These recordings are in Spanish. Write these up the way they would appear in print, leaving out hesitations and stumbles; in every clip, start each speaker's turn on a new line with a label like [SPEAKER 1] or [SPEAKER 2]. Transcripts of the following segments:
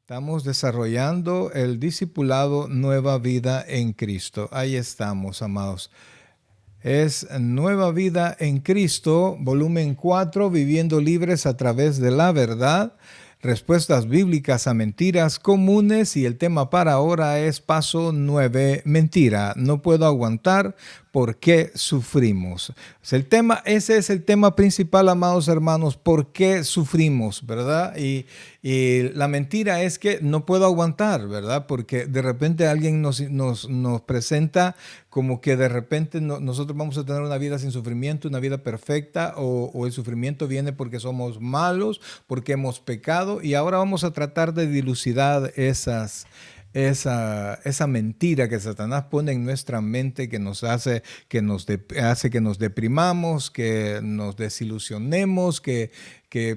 [SPEAKER 1] Estamos desarrollando el discipulado Nueva Vida en Cristo. Ahí estamos, amados. Es Nueva Vida en Cristo, volumen 4, Viviendo Libres a través de la Verdad. Respuestas bíblicas a mentiras comunes, y el tema para ahora es paso 9, mentira. No puedo aguantar. ¿Por qué sufrimos? Ese es el tema principal, amados hermanos. ¿Por qué sufrimos? ¿Verdad? Y la mentira es que no puedo aguantar, ¿verdad? Porque de repente alguien nos presenta como que de repente nosotros vamos a tener una vida sin sufrimiento, una vida perfecta, o el sufrimiento viene porque somos malos, porque hemos pecado, y ahora vamos a tratar de dilucidar esa mentira que Satanás pone en nuestra mente, que nos hace hace que nos deprimamos, que nos desilusionemos, que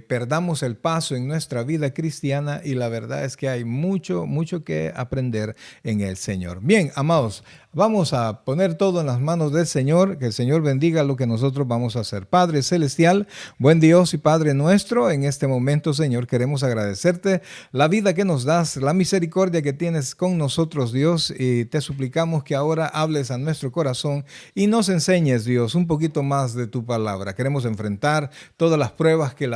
[SPEAKER 1] perdamos el paso en nuestra vida cristiana. Y la verdad es que hay mucho que aprender en el Señor. Bien, amados, vamos a poner todo en las manos del Señor. Que el Señor bendiga lo que nosotros vamos a hacer. Padre Celestial, buen Dios y Padre nuestro, en este momento, Señor, queremos agradecerte la vida que nos das, la misericordia que tienes con nosotros, Dios, y te suplicamos que ahora hables a nuestro corazón y nos enseñes, Dios, un poquito más de tu palabra. Queremos enfrentar todas las pruebas que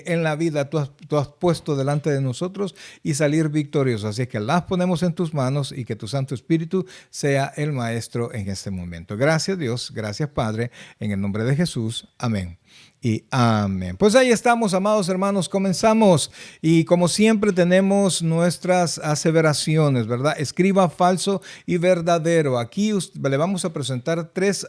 [SPEAKER 1] en la vida tú has puesto delante de nosotros y salir victoriosos. Así que las ponemos en tus manos, y que tu Santo Espíritu sea el maestro en este momento. Gracias, Dios. Gracias, Padre. En el nombre de Jesús. Amén. Y amén. Pues ahí estamos, amados hermanos, comenzamos, y como siempre tenemos nuestras aseveraciones, ¿verdad? Escriba falso y verdadero. Aquí le vamos a presentar tres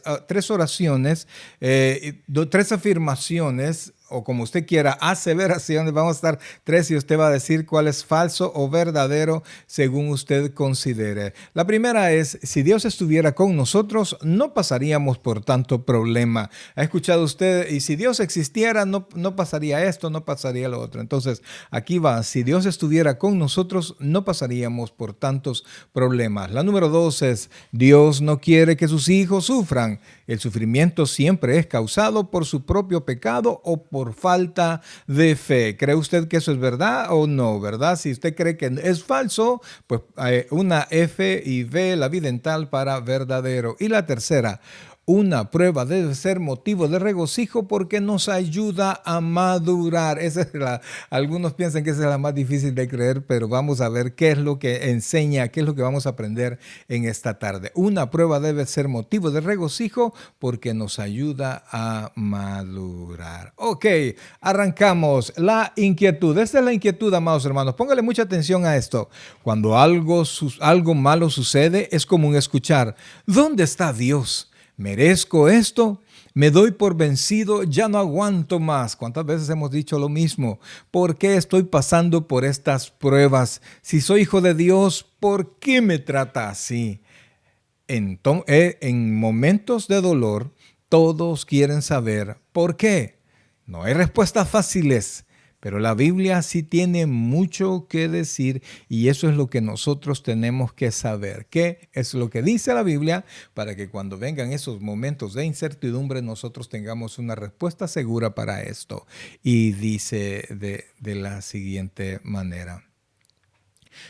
[SPEAKER 1] oraciones, tres afirmaciones, o como usted quiera, aseveraciones. Vamos a estar tres, y usted va a decir cuál es falso o verdadero según usted considere. La primera es: si Dios estuviera con nosotros, no pasaríamos por tanto problema. ¿Ha escuchado usted? Y si Dios existiera, no pasaría esto, no pasaría lo otro. Entonces, aquí va: si Dios estuviera con nosotros, no pasaríamos por tantos problemas. La número 2 es: Dios no quiere que sus hijos sufran. El sufrimiento siempre es causado por su propio pecado o por falta de fe. ¿Cree usted que eso es verdad o no, verdad? Si usted cree que es falso, pues una F y V la bidental para verdadero. Y la tercera: una prueba debe ser motivo de regocijo porque nos ayuda a madurar. Algunos piensan que esa es la más difícil de creer, pero vamos a ver qué es lo que enseña, qué es lo que vamos a aprender en esta tarde. Una prueba debe ser motivo de regocijo porque nos ayuda a madurar. Ok, arrancamos. La inquietud. Esta es la inquietud, amados hermanos. Póngale mucha atención a esto. Cuando algo malo sucede, es común escuchar: ¿dónde está Dios? ¿Merezco esto? Me doy por vencido, ya no aguanto más. ¿Cuántas veces hemos dicho lo mismo? ¿Por qué estoy pasando por estas pruebas? Si soy hijo de Dios, ¿por qué me trata así? En momentos de dolor, todos quieren saber por qué. No hay respuestas fáciles, pero la Biblia sí tiene mucho que decir, y eso es lo que nosotros tenemos que saber. ¿Qué es lo que dice la Biblia? Para que cuando vengan esos momentos de incertidumbre, nosotros tengamos una respuesta segura para esto. Y dice de la siguiente manera: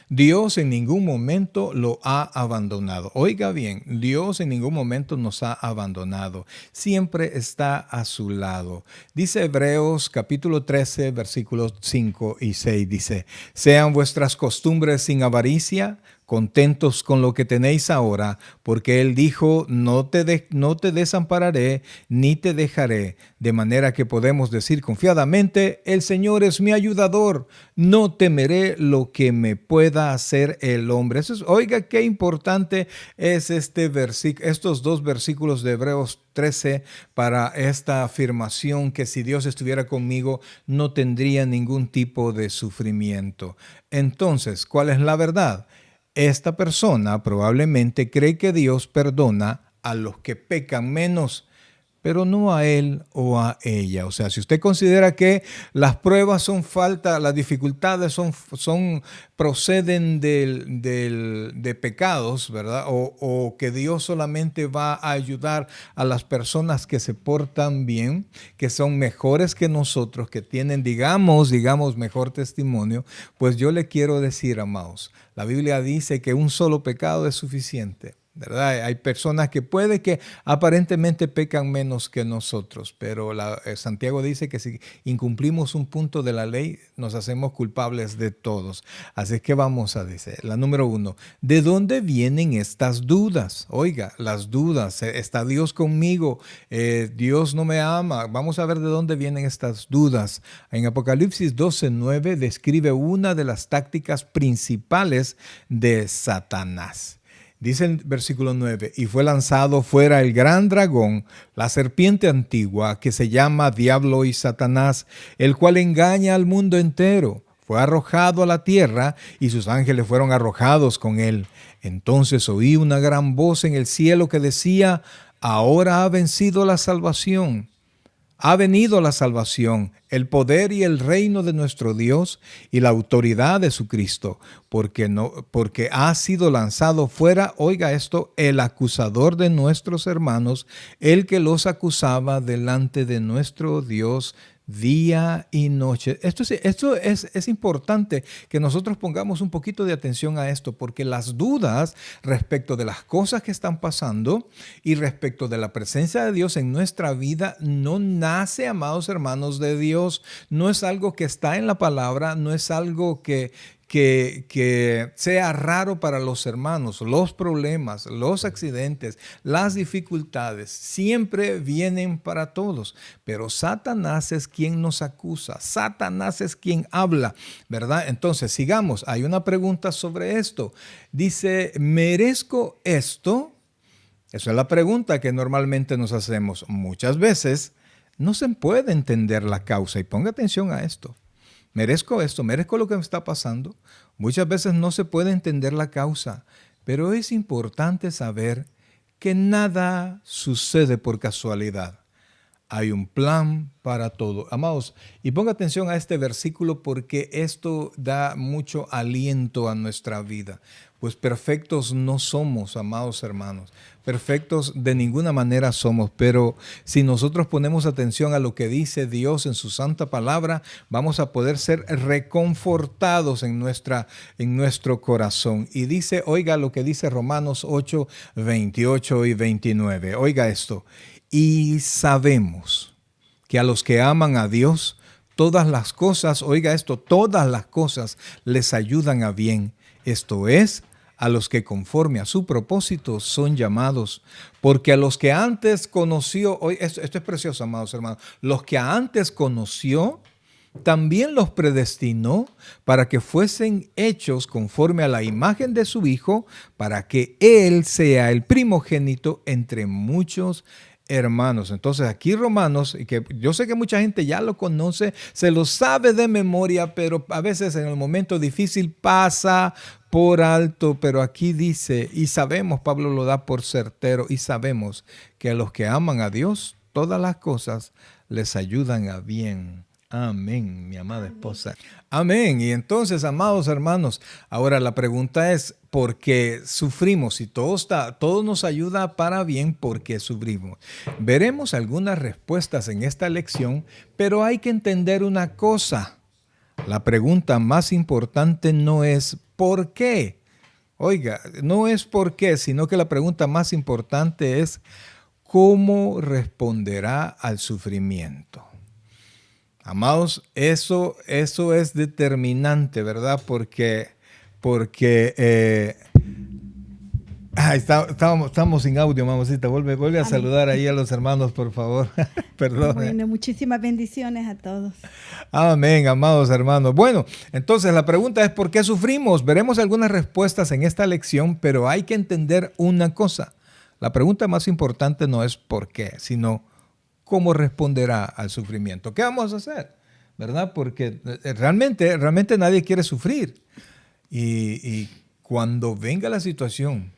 [SPEAKER 1] Dios en ningún momento lo ha abandonado. Oiga bien, Dios en ningún momento nos ha abandonado. Siempre está a su lado. Dice Hebreos capítulo 13, versículos 5 y 6. Dice: sean vuestras costumbres sin avaricia, contentos con lo que tenéis ahora, porque Él dijo: no te desampararé ni te dejaré. De manera que podemos decir confiadamente: el Señor es mi ayudador, no temeré lo que me pueda hacer el hombre. Oiga, qué importante es estos dos versículos de Hebreos 13 para esta afirmación, que si Dios estuviera conmigo, no tendría ningún tipo de sufrimiento. Entonces, ¿cuál es la verdad? Esta persona probablemente cree que Dios perdona a los que pecan menos, pero no a él o a ella. O sea, si usted considera que las pruebas son falta, las dificultades proceden de pecados, ¿verdad? O que Dios solamente va a ayudar a las personas que se portan bien, que son mejores que nosotros, que tienen, digamos, mejor testimonio, pues yo le quiero decir, amados, la Biblia dice que un solo pecado es suficiente. ¿Verdad? Hay personas que puede que aparentemente pecan menos que nosotros, pero Santiago dice que si incumplimos un punto de la ley, nos hacemos culpables de todos. Así que vamos a decir, la número 1, ¿de dónde vienen estas dudas? Oiga, las dudas, ¿está Dios conmigo? ¿Dios no me ama? Vamos a ver de dónde vienen estas dudas. En Apocalipsis 12:9 describe una de las tácticas principales de Satanás. Dice el versículo 9, y fue lanzado fuera el gran dragón, la serpiente antigua, que se llama Diablo y Satanás, el cual engaña al mundo entero. Fue arrojado a la tierra y sus ángeles fueron arrojados con él. Entonces oí una gran voz en el cielo que decía, ahora ha vencido la salvación. Ha venido la salvación, el poder y el reino de nuestro Dios y la autoridad de su Cristo, porque ha sido lanzado fuera, oiga esto, el acusador de nuestros hermanos, el que los acusaba delante de nuestro Dios día y noche. Esto es importante que nosotros pongamos un poquito de atención a esto, porque las dudas respecto de las cosas que están pasando y respecto de la presencia de Dios en nuestra vida no nace, amados hermanos, de Dios. No es algo que está en la palabra, no es algo que sea raro para los hermanos. Los problemas, los accidentes, las dificultades siempre vienen para todos, pero Satanás es quien nos acusa, Satanás es quien habla, ¿verdad? Entonces, sigamos. Hay una pregunta sobre esto. Dice, ¿merezco esto? Esa es la pregunta que normalmente nos hacemos. Muchas veces no se puede entender la causa, y ponga atención a esto. ¿Merezco esto? ¿Merezco lo que me está pasando? Muchas veces no se puede entender la causa, pero es importante saber que nada sucede por casualidad. Hay un plan para todo. Amados, y ponga atención a este versículo porque esto da mucho aliento a nuestra vida. Pues perfectos no somos, amados hermanos. Perfectos de ninguna manera somos, pero si nosotros ponemos atención a lo que dice Dios en su santa palabra, vamos a poder ser reconfortados en nuestro corazón. Y dice, oiga lo que dice Romanos 8, 28 y 29. Oiga esto. Y sabemos que a los que aman a Dios, todas las cosas, oiga esto, todas las cosas les ayudan a bien. Esto es, a los que conforme a su propósito son llamados. Porque a los que antes conoció, esto es precioso, amados hermanos, los que antes conoció, también los predestinó para que fuesen hechos conforme a la imagen de su Hijo, para que Él sea el primogénito entre muchos hermanos. Entonces aquí Romanos, y que yo sé que mucha gente ya lo conoce, se lo sabe de memoria, pero a veces en el momento difícil pasa por alto, pero aquí dice, y sabemos, Pablo lo da por certero, y sabemos que a los que aman a Dios, todas las cosas les ayudan a bien. Amén, mi amada esposa. Amén. Y entonces, amados hermanos, ahora la pregunta es, ¿por qué sufrimos? Si todo nos ayuda para bien, ¿por qué sufrimos? Veremos algunas respuestas en esta lección, pero hay que entender una cosa. La pregunta más importante no es ¿por qué? Oiga, no es por qué, sino que la pregunta más importante es ¿cómo responderá al sufrimiento? Amados, eso es determinante, ¿verdad? Porque estamos sin audio, mamacita. Vuelve a saludar ahí a los hermanos, por favor. Perdón.
[SPEAKER 2] Bueno, muchísimas bendiciones a todos.
[SPEAKER 1] Amén, amados hermanos. Bueno, entonces la pregunta es ¿por qué sufrimos? Veremos algunas respuestas en esta lección, pero hay que entender una cosa. La pregunta más importante no es ¿por qué?, sino ¿cómo responderá al sufrimiento? ¿Qué vamos a hacer? ¿Verdad? Porque realmente nadie quiere sufrir. Y cuando venga la situación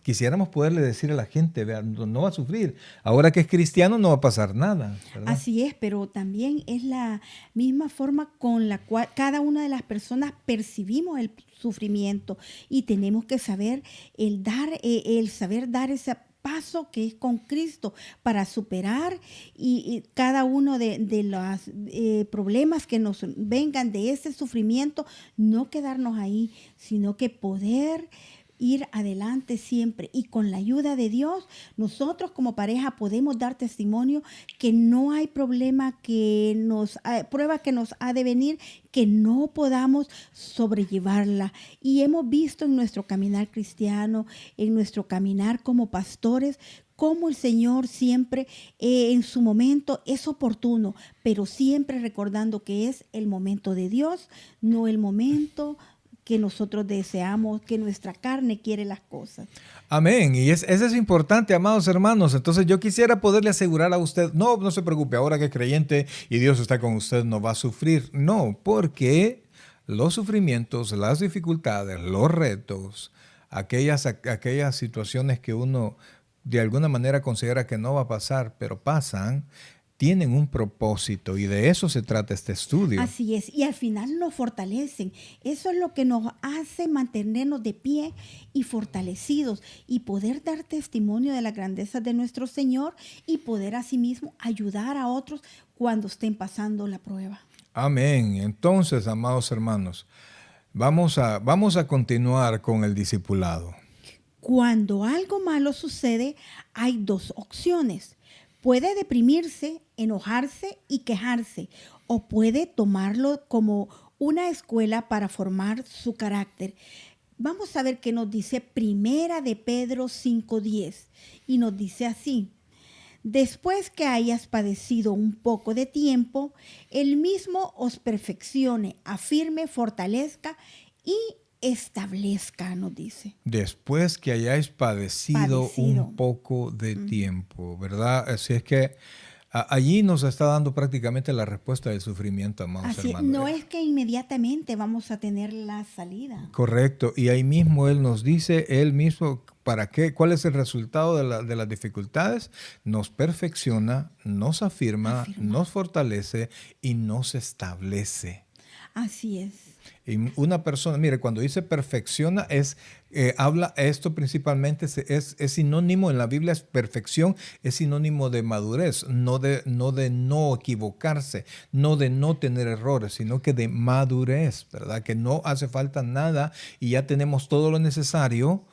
[SPEAKER 1] quisiéramos poderle decir a la gente, vean, no va a sufrir. Ahora que es cristiano no va a pasar nada, ¿verdad?
[SPEAKER 2] Así es, pero también es la misma forma con la cual cada una de las personas percibimos el sufrimiento y tenemos que saber saber dar ese paso que es con Cristo para superar y cada uno de los problemas que nos vengan de ese sufrimiento, no quedarnos ahí, sino que poder ir adelante siempre. Y con la ayuda de Dios, nosotros como pareja podemos dar testimonio que no hay problema prueba que nos ha de venir, que no podamos sobrellevarla. Y hemos visto en nuestro caminar cristiano, en nuestro caminar como pastores, cómo el Señor siempre en su momento es oportuno, pero siempre recordando que es el momento de Dios, no el momento que nosotros deseamos, que nuestra carne quiere las cosas.
[SPEAKER 1] Amén. Y eso es importante, amados hermanos. Entonces yo quisiera poderle asegurar a usted, no se preocupe, ahora que es creyente y Dios está con usted, no va a sufrir. No, porque los sufrimientos, las dificultades, los retos, aquellas situaciones que uno de alguna manera considera que no va a pasar, pero pasan, tienen un propósito y de eso se trata este estudio.
[SPEAKER 2] Así es, y al final nos fortalecen. Eso es lo que nos hace mantenernos de pie y fortalecidos y poder dar testimonio de la grandeza de nuestro Señor y poder asimismo ayudar a otros cuando estén pasando la prueba.
[SPEAKER 1] Amén. Entonces, amados hermanos, vamos a continuar con el discipulado.
[SPEAKER 2] Cuando algo malo sucede, hay dos opciones. Puede deprimirse, enojarse y quejarse, o puede tomarlo como una escuela para formar su carácter. Vamos a ver qué nos dice Primera de Pedro 5:10 y nos dice así: después que hayas padecido un poco de tiempo, él mismo os perfeccione, afirme, fortalezca y establezca, nos dice.
[SPEAKER 1] Después que hayáis padecido un poco de tiempo, ¿verdad? Así es que allí nos está dando prácticamente la respuesta del sufrimiento, amados hermanos.
[SPEAKER 2] No es que inmediatamente vamos a tener la salida.
[SPEAKER 1] Correcto. Y ahí mismo Él nos dice, Él mismo, ¿para qué? ¿Cuál es el resultado de las dificultades? Nos perfecciona, nos afirma, nos fortalece y nos establece.
[SPEAKER 2] Así es.
[SPEAKER 1] Y una persona, mire, cuando dice perfecciona, habla esto principalmente, es sinónimo en la Biblia, es perfección, es sinónimo de madurez, no de no equivocarse, no de no tener errores, sino que de madurez, ¿verdad? Que no hace falta nada y ya tenemos todo lo necesario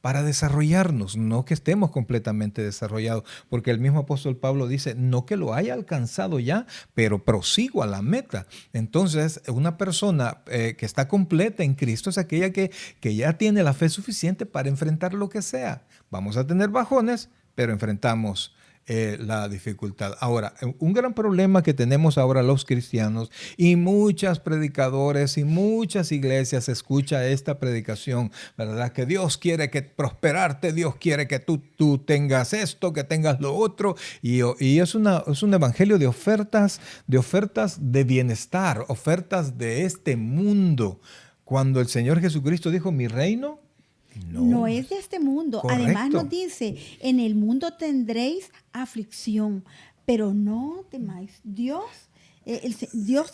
[SPEAKER 1] para desarrollarnos, no que estemos completamente desarrollados, porque el mismo apóstol Pablo dice, no que lo haya alcanzado ya, pero prosigo a la meta. Entonces, una persona que está completa en Cristo es aquella que ya tiene la fe suficiente para enfrentar lo que sea. Vamos a tener bajones, pero enfrentamos la dificultad. Ahora, un gran problema que tenemos ahora los cristianos y muchos predicadores y muchas iglesias escucha esta predicación, ¿verdad? Que Dios quiere que prosperarte, Dios quiere que tú tengas esto, que tengas lo otro y es un evangelio de ofertas de bienestar, ofertas de este mundo. Cuando el Señor Jesucristo dijo, mi reino
[SPEAKER 2] no es de este mundo.
[SPEAKER 1] Correcto.
[SPEAKER 2] Además nos dice, en el mundo tendréis aflicción, pero no temáis. Dios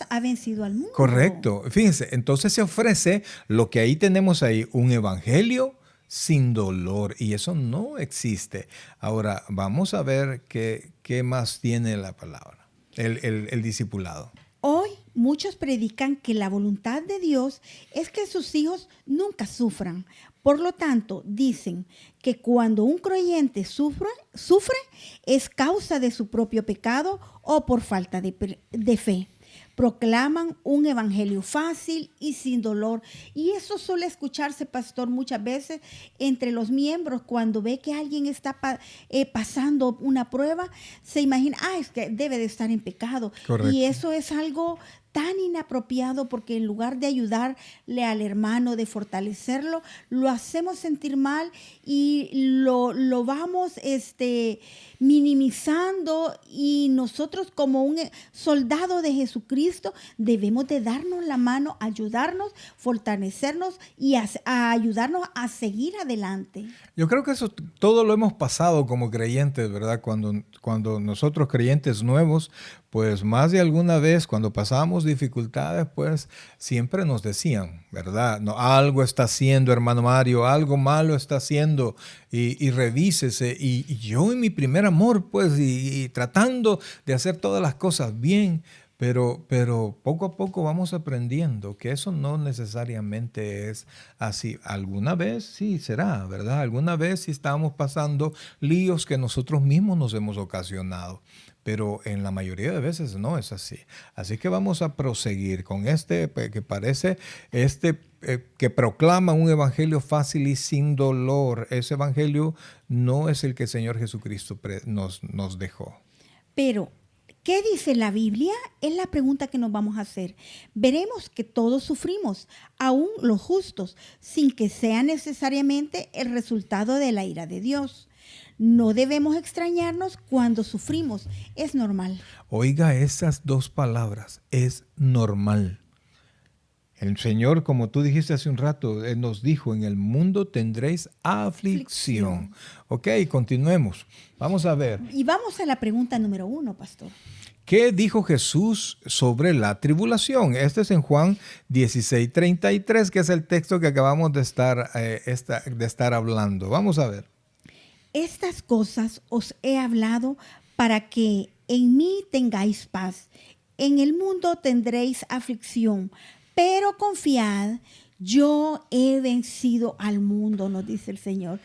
[SPEAKER 2] ha vencido al mundo.
[SPEAKER 1] Correcto. Fíjense, entonces se ofrece lo que ahí tenemos ahí, un evangelio sin dolor, y eso no existe. Ahora, vamos a ver qué más tiene la palabra, el discipulado.
[SPEAKER 2] Hoy muchos predican que la voluntad de Dios es que sus hijos nunca sufran. Por lo tanto, dicen que cuando un creyente sufre es causa de su propio pecado o por falta de fe. Proclaman un evangelio fácil y sin dolor. Y eso suele escucharse, pastor, muchas veces entre los miembros cuando ve que alguien está pasando una prueba, se imagina, es que debe de estar en pecado.
[SPEAKER 1] Correcto.
[SPEAKER 2] Y eso es algo tan inapropiado porque en lugar de ayudarle al hermano, de fortalecerlo, lo hacemos sentir mal y lo vamos minimizando, y nosotros como un soldado de Jesucristo debemos de darnos la mano, ayudarnos, fortalecernos y a ayudarnos a seguir adelante.
[SPEAKER 1] Yo creo que eso todo lo hemos pasado como creyentes, ¿verdad? Cuando nosotros creyentes nuevos, pues más de alguna vez cuando pasábamos dificultades, pues siempre nos decían, ¿verdad? No, algo está haciendo, hermano Mario, algo malo está haciendo y revísese. Y yo en mi primer amor, pues, y tratando de hacer todas las cosas bien, pero poco a poco vamos aprendiendo que eso no necesariamente es así. Alguna vez sí será, ¿verdad? Alguna vez sí estamos pasando líos que nosotros mismos nos hemos ocasionado, pero en la mayoría de veces no es así. Así que vamos a proseguir con que parece que proclama un evangelio fácil y sin dolor. Ese evangelio no es el que el Señor Jesucristo nos dejó.
[SPEAKER 2] Pero ¿qué dice la Biblia? Es la pregunta que nos vamos a hacer. Veremos que todos sufrimos, aún los justos, sin que sea necesariamente el resultado de la ira de Dios. No debemos extrañarnos cuando sufrimos. Es normal.
[SPEAKER 1] Oiga esas dos palabras, es normal. El Señor, como tú dijiste hace un rato, Él nos dijo, en el mundo tendréis aflicción. Ok, continuemos. Vamos a ver.
[SPEAKER 2] Y vamos a la pregunta número 1, pastor.
[SPEAKER 1] ¿Qué dijo Jesús sobre la tribulación? Este es en Juan 16:33, que es el texto que acabamos de estar hablando. Vamos a ver.
[SPEAKER 2] Estas cosas os he hablado para que en mí tengáis paz. En el mundo tendréis aflicción, pero confiad, yo he vencido al mundo, nos dice el Señor.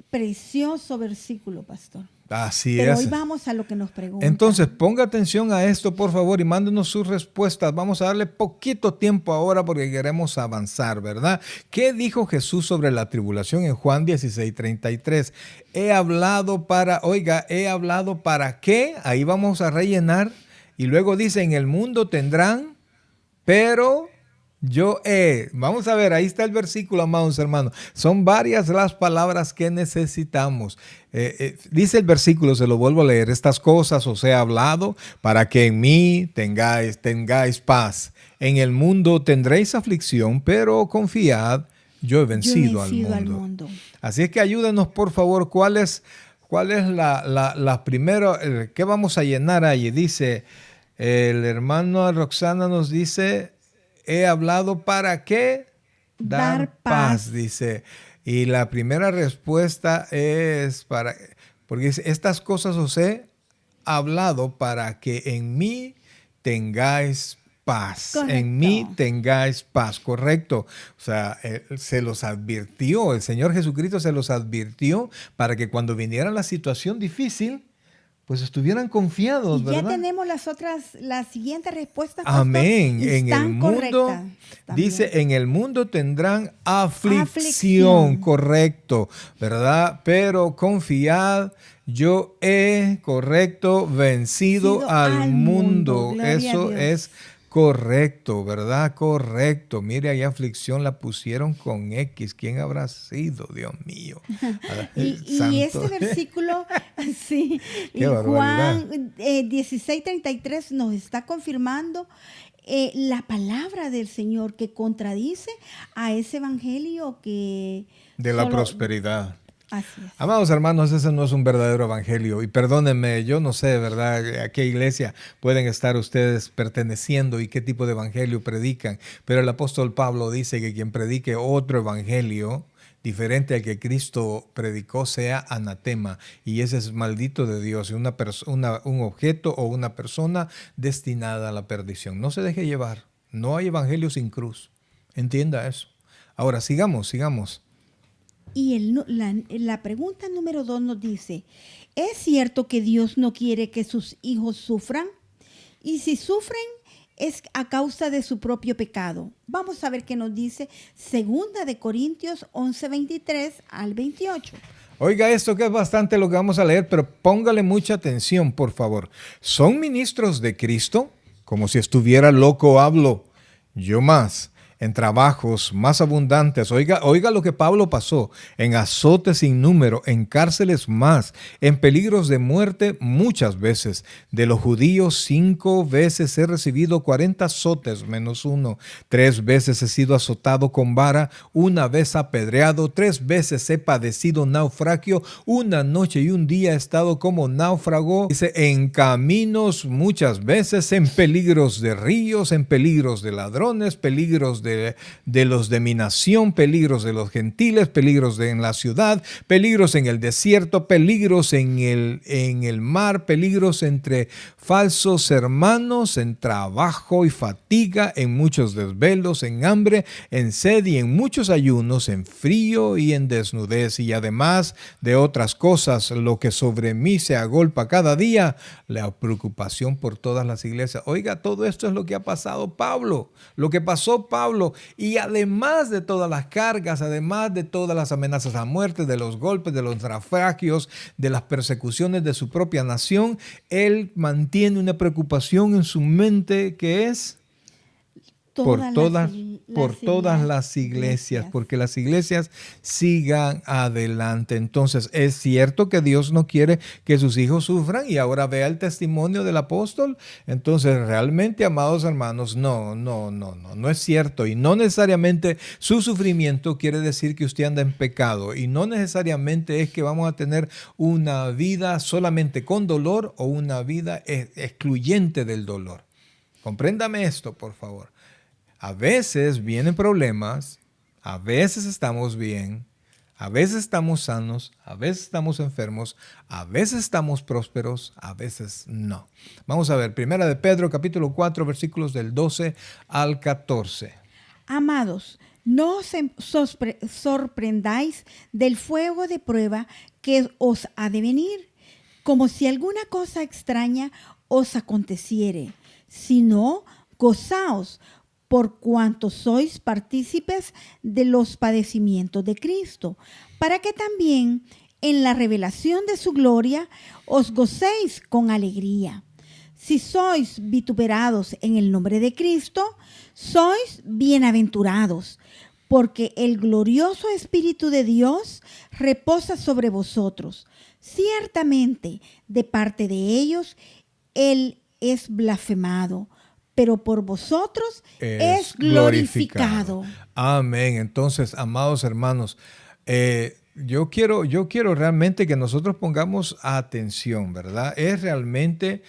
[SPEAKER 2] Precioso versículo, pastor.
[SPEAKER 1] Así
[SPEAKER 2] Pero
[SPEAKER 1] es.
[SPEAKER 2] hoy vamos a lo que nos preguntan.
[SPEAKER 1] Entonces, ponga atención a esto, por favor, y mándenos sus respuestas. Vamos a darle poquito tiempo ahora porque queremos avanzar, ¿verdad? ¿Qué dijo Jesús sobre la tribulación en Juan 16:33? He hablado para qué. Ahí vamos a rellenar. Y luego dice, en el mundo tendrán, pero vamos a ver, ahí está el versículo, amados hermanos. Son varias las palabras que necesitamos. Dice el versículo, se lo vuelvo a leer, estas cosas os he hablado para que en mí tengáis paz. En el mundo tendréis aflicción, pero confiad, yo he vencido al mundo. Así es que ayúdenos, por favor, ¿cuál es la primera? ¿Qué vamos a llenar ahí? Dice, el hermano Roxana nos dice, he hablado para qué? Dar paz, dice. Y la primera respuesta es porque dice, estas cosas os he hablado para que en mí tengáis paz.
[SPEAKER 2] Correcto.
[SPEAKER 1] En mí tengáis paz, correcto. O sea, se los advirtió, el Señor Jesucristo se los advirtió para que cuando viniera la situación difícil, pues estuvieran confiados, ¿verdad?
[SPEAKER 2] Ya tenemos las siguientes respuestas, pastor.
[SPEAKER 1] Amén. En el mundo, dice, en el mundo tendrán aflicción, correcto, ¿verdad? Pero confiad, yo he, correcto, vencido al mundo. Eso es correcto, ¿verdad? Correcto. Mire, ahí aflicción la pusieron con X. ¿Quién habrá sido? Dios mío.
[SPEAKER 2] Y este versículo, sí, y Juan 16:33 nos está confirmando la palabra del Señor que contradice a ese evangelio que...
[SPEAKER 1] de la prosperidad.
[SPEAKER 2] Así es.
[SPEAKER 1] Amados hermanos, ese no es un verdadero evangelio. Y perdónenme, yo no sé, ¿verdad?, a qué iglesia pueden estar ustedes perteneciendo y qué tipo de evangelio predican. Pero el apóstol Pablo dice que quien predique otro evangelio diferente al que Cristo predicó sea anatema. Y ese es maldito de Dios, un objeto o una persona destinada a la perdición. No se deje llevar. No hay evangelio sin cruz. Entienda eso. Ahora, sigamos.
[SPEAKER 2] Y la pregunta número 2 nos dice, ¿es cierto que Dios no quiere que sus hijos sufran? Y si sufren, es a causa de su propio pecado. Vamos a ver qué nos dice 2 de Corintios 11:23 al 28.
[SPEAKER 1] Oiga esto que es bastante lo que vamos a leer, pero póngale mucha atención, por favor. ¿Son ministros de Cristo? como si estuviera loco hablo. Yo más, en trabajos más abundantes. Oiga lo que Pablo pasó, en azotes sin número, en cárceles más, en peligros de muerte muchas veces. De los judíos 5 veces he recibido 40 azotes menos uno. 3 veces he sido azotado con vara, 1 vez apedreado, 3 veces he padecido naufragio, 1 noche y 1 día he estado como náufrago. Dice, en caminos muchas veces, en peligros de ríos, en peligros de ladrones, peligros de los de mi nación, peligros de los gentiles, peligros en la ciudad, peligros en el desierto, peligros en el mar, peligros entre falsos hermanos, en trabajo y fatiga, en muchos desvelos, en hambre, en sed y en muchos ayunos, en frío y en desnudez, y además de otras cosas, lo que sobre mí se agolpa cada día, la preocupación por todas las iglesias. Oiga, todo esto es lo que ha pasado Pablo, lo que pasó Pablo, y además de todas las cargas, además de todas las amenazas a muerte, de los golpes, de los naufragios, de las persecuciones de su propia nación, él mantiene una preocupación en su mente que es por todas las iglesias, porque las iglesias sigan adelante. Entonces, es cierto que Dios no quiere que sus hijos sufran, y ahora vea el testimonio del apóstol. Entonces, realmente, amados hermanos, no es cierto, y no necesariamente su sufrimiento quiere decir que usted anda en pecado, y no necesariamente es que vamos a tener una vida solamente con dolor o una vida excluyente del dolor. Compréndame esto, por favor. A veces vienen problemas, a veces estamos bien, a veces estamos sanos, a veces estamos enfermos, a veces estamos prósperos, a veces no. Vamos a ver, 1 de Pedro, capítulo 4, versículos del 12 al 14.
[SPEAKER 2] Amados, no os sorprendáis del fuego de prueba que os ha de venir, como si alguna cosa extraña os aconteciere, sino gozaos por cuanto sois partícipes de los padecimientos de Cristo, para que también en la revelación de su gloria os gocéis con alegría. Si sois vituperados en el nombre de Cristo, sois bienaventurados, porque el glorioso Espíritu de Dios reposa sobre vosotros. Ciertamente, de parte de ellos, Él es blasfemado, pero por vosotros es glorificado.
[SPEAKER 1] Amén. Entonces, amados hermanos, yo quiero realmente que nosotros pongamos atención, ¿verdad? Es realmente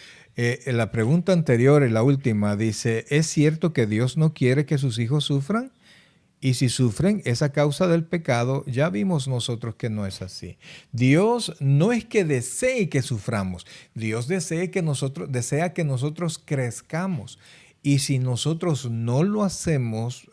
[SPEAKER 1] la pregunta anterior y la última dice, ¿es cierto que Dios no quiere que sus hijos sufran? Y si sufren, es a causa del pecado. Ya vimos nosotros que no es así. Dios no es que desee que suframos. Dios desea que nosotros crezcamos. Y si nosotros no lo hacemos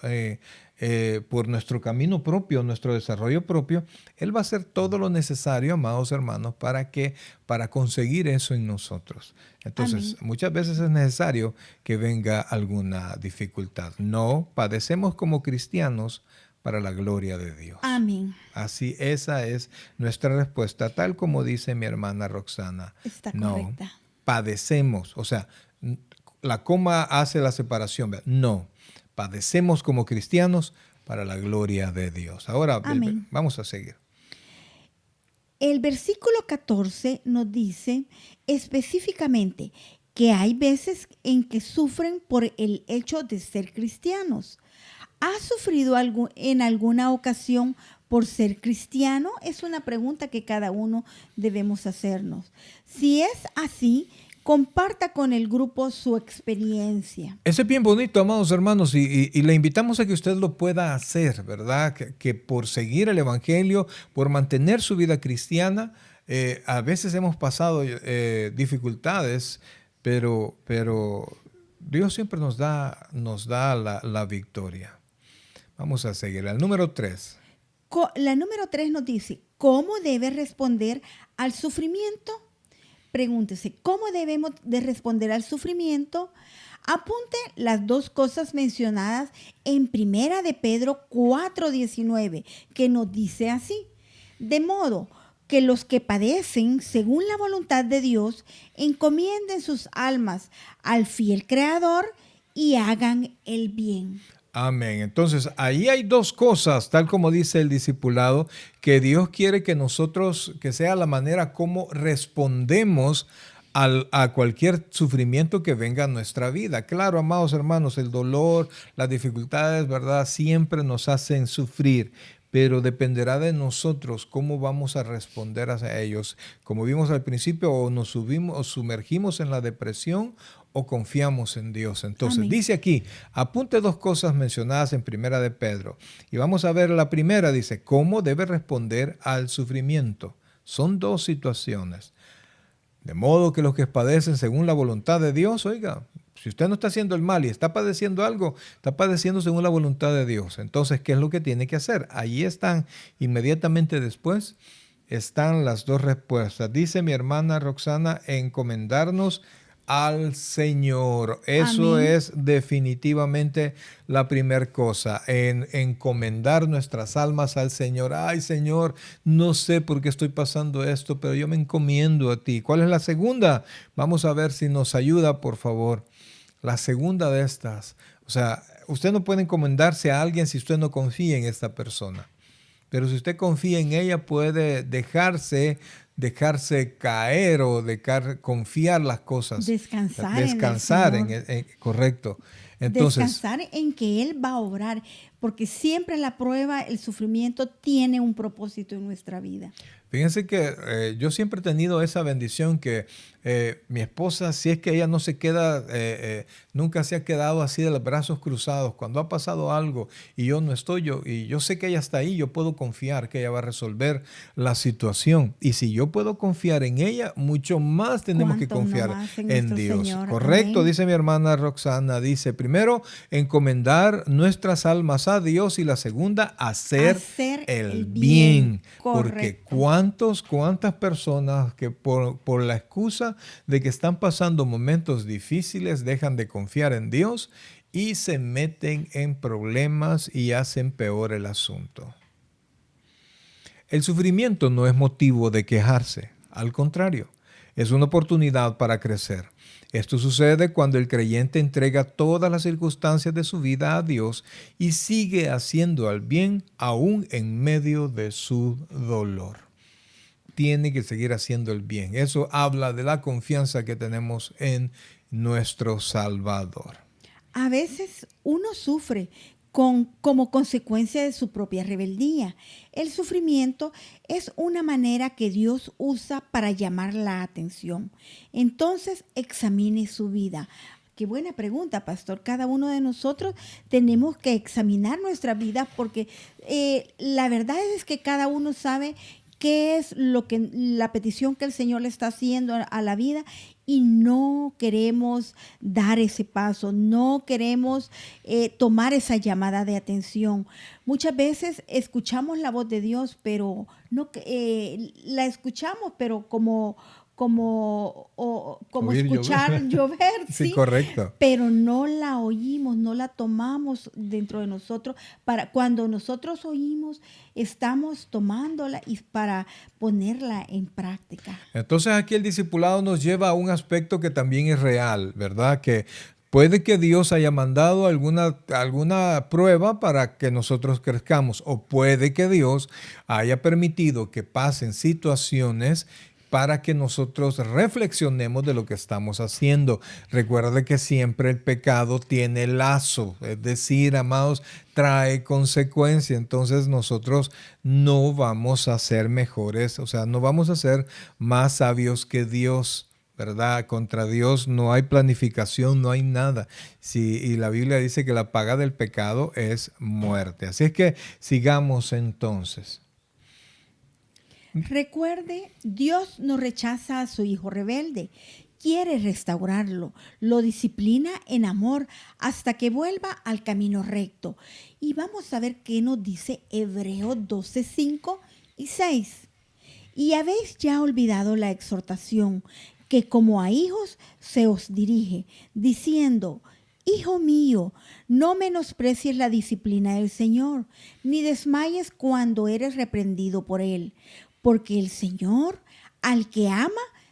[SPEAKER 1] por nuestro camino propio, nuestro desarrollo propio, Él va a hacer todo lo necesario, amados hermanos, para conseguir eso en nosotros. Entonces, muchas veces es necesario que venga alguna dificultad. No padecemos como cristianos para la gloria de Dios.
[SPEAKER 2] Amén.
[SPEAKER 1] Así, esa es nuestra respuesta, tal como dice mi hermana Roxana.
[SPEAKER 2] Está correcta.
[SPEAKER 1] Padecemos, o sea, la coma hace la separación. No, padecemos como cristianos para la gloria de Dios. Ahora, vamos a seguir.
[SPEAKER 2] El versículo 14 nos dice específicamente que hay veces en que sufren por el hecho de ser cristianos. ¿Has sufrido en alguna ocasión por ser cristiano? Es una pregunta que cada uno debemos hacernos. Si es así, comparta con el grupo su experiencia.
[SPEAKER 1] Eso es bien bonito, amados hermanos, y le invitamos a que usted lo pueda hacer, ¿verdad? Que por seguir el Evangelio, por mantener su vida cristiana, a veces hemos pasado dificultades, pero Dios siempre nos da la victoria. Vamos a seguir. El número 3.
[SPEAKER 2] La número 3 nos dice, ¿cómo debe responder al sufrimiento? Pregúntese, ¿cómo debemos de responder al sufrimiento? Apunte las 2 cosas mencionadas en 1 de Pedro 4:19, que nos dice así. De modo, que los que padecen según la voluntad de Dios encomienden sus almas al fiel Creador y hagan el bien.
[SPEAKER 1] Amén. Entonces, ahí hay dos cosas, tal como dice el discipulado, que Dios quiere que nosotros, que sea la manera como respondemos a cualquier sufrimiento que venga a nuestra vida. Claro, amados hermanos, el dolor, las dificultades, ¿verdad? Siempre nos hacen sufrir, pero dependerá de nosotros cómo vamos a responder a ellos. Como vimos al principio, o nos subimos o sumergimos en la depresión o confiamos en Dios. Entonces,
[SPEAKER 2] Amén.
[SPEAKER 1] dice aquí, apunte dos cosas mencionadas en Primera de Pedro. Y vamos a ver la primera, dice, ¿cómo debe responder al sufrimiento? Son dos situaciones. De modo que los que padecen según la voluntad de Dios, oiga, si usted no está haciendo el mal y está padeciendo algo, está padeciendo según la voluntad de Dios. Entonces, ¿qué es lo que tiene que hacer? Allí están, inmediatamente después, están las dos respuestas. Dice mi hermana Roxana, encomendarnos al Señor. Eso
[SPEAKER 2] Amén.
[SPEAKER 1] es definitivamente la primera cosa, en encomendar nuestras almas al Señor. Ay, Señor, no sé por qué estoy pasando esto, pero yo me encomiendo a ti. ¿Cuál es la segunda? Vamos a ver si nos ayuda, por favor. La segunda de estas. O sea, usted no puede encomendarse a alguien si usted no confía en esta persona. Pero si usted confía en ella, puede dejarse caer o confiar las cosas,
[SPEAKER 2] Descansar en el
[SPEAKER 1] descansar
[SPEAKER 2] Señor.
[SPEAKER 1] correcto. Entonces,
[SPEAKER 2] Descansar en que Él va a obrar, porque siempre la prueba, el sufrimiento tiene un propósito en nuestra vida.
[SPEAKER 1] fíjense que yo siempre he tenido esa bendición que mi esposa, si es que ella no se queda, nunca se ha quedado así de los brazos cruzados. Cuando ha pasado algo y yo no estoy, y yo sé que ella está ahí, yo puedo confiar que ella va a resolver la situación. Y si yo puedo confiar en ella, mucho más tenemos que
[SPEAKER 2] Cuánto no
[SPEAKER 1] confiar
[SPEAKER 2] más en
[SPEAKER 1] en
[SPEAKER 2] nuestro
[SPEAKER 1] Dios.
[SPEAKER 2] Señor.
[SPEAKER 1] Correcto,
[SPEAKER 2] Amén.
[SPEAKER 1] dice mi hermana Roxana. Dice, primero, encomendar nuestras almas a Dios y la segunda, hacer
[SPEAKER 2] Hacer
[SPEAKER 1] el
[SPEAKER 2] el bien.
[SPEAKER 1] bien. Porque
[SPEAKER 2] Correcto.
[SPEAKER 1] cuántas personas que por la excusa de que están pasando momentos difíciles dejan de confiar en Dios y se meten en problemas y hacen peor el asunto. El sufrimiento no es motivo de quejarse, al contrario, es una oportunidad para crecer. Esto sucede cuando el creyente entrega todas las circunstancias de su vida a Dios y sigue haciendo el bien aún en medio de su dolor. Tiene que seguir haciendo el bien. Eso habla de la confianza que tenemos en nuestro Salvador.
[SPEAKER 2] A veces uno sufre como consecuencia de su propia rebeldía. El sufrimiento es una manera que Dios usa para llamar la atención. Entonces, examine su vida. Qué buena pregunta, pastor. Cada uno de nosotros tenemos que examinar nuestra vida porque la verdad es que cada uno sabe qué es la petición que el Señor le está haciendo a la vida y no queremos dar ese paso, no queremos tomar esa llamada de atención. Muchas veces escuchamos la voz de Dios, pero no la escuchamos, pero como
[SPEAKER 1] Oír
[SPEAKER 2] escuchar
[SPEAKER 1] llover.
[SPEAKER 2] llover,
[SPEAKER 1] Sí,
[SPEAKER 2] sí,
[SPEAKER 1] correcto.
[SPEAKER 2] pero no la oímos, no la tomamos dentro de nosotros. Cuando nosotros oímos, estamos tomándola y para ponerla en práctica.
[SPEAKER 1] Entonces aquí el discipulado nos lleva a un aspecto que también es real, ¿verdad? Que puede que Dios haya mandado alguna prueba para que nosotros crezcamos, o puede que Dios haya permitido que pasen situaciones para que nosotros reflexionemos de lo que estamos haciendo. Recuerde que siempre el pecado tiene lazo, es decir, amados, trae consecuencia. Entonces nosotros no vamos a ser mejores, o sea, no vamos a ser más sabios que Dios, ¿verdad? Contra Dios no hay planificación, no hay nada. Sí, y la Biblia dice que la paga del pecado es muerte. Así es que sigamos entonces.
[SPEAKER 2] Recuerde, Dios no rechaza a su hijo rebelde. Quiere restaurarlo, lo disciplina en amor hasta que vuelva al camino recto. Y vamos a ver qué nos dice Hebreos 12, 5 y 6. Y habéis ya olvidado la exhortación que como a hijos se os dirige, diciendo, Hijo mío, no menosprecies la disciplina del Señor, ni desmayes cuando eres reprendido por Él. porque el Señor al que ama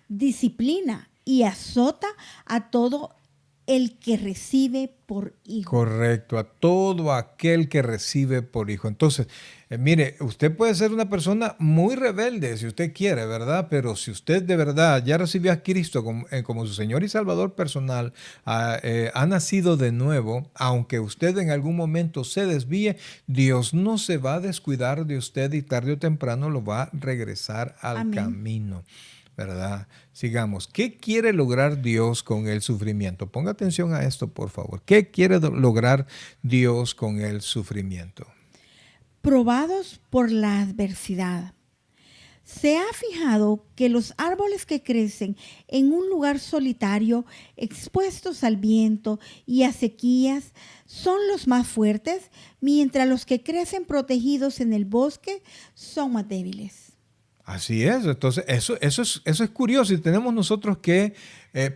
[SPEAKER 2] disciplina y azota a todo el que recibe por hijo.
[SPEAKER 1] Correcto, a todo aquel que recibe por hijo. Entonces, mire, usted puede ser una persona muy rebelde si usted quiere, ¿verdad? Pero si usted de verdad ya recibió a Cristo como su Señor y Salvador personal, ha nacido de nuevo, aunque usted en algún momento se desvíe, Dios no se va a descuidar de usted y tarde o temprano lo va a regresar al
[SPEAKER 2] Amén.
[SPEAKER 1] camino. ¿Verdad? Sigamos. ¿Qué quiere lograr Dios con el sufrimiento? Ponga atención a esto, por favor. ¿Qué quiere lograr Dios con el sufrimiento?
[SPEAKER 2] Probados por la adversidad. ¿Se ha fijado que los árboles que crecen en un lugar solitario, expuestos al viento y a sequías, son los más fuertes, mientras los que crecen protegidos en el bosque son más débiles?
[SPEAKER 1] Así es, entonces eso es curioso y tenemos nosotros que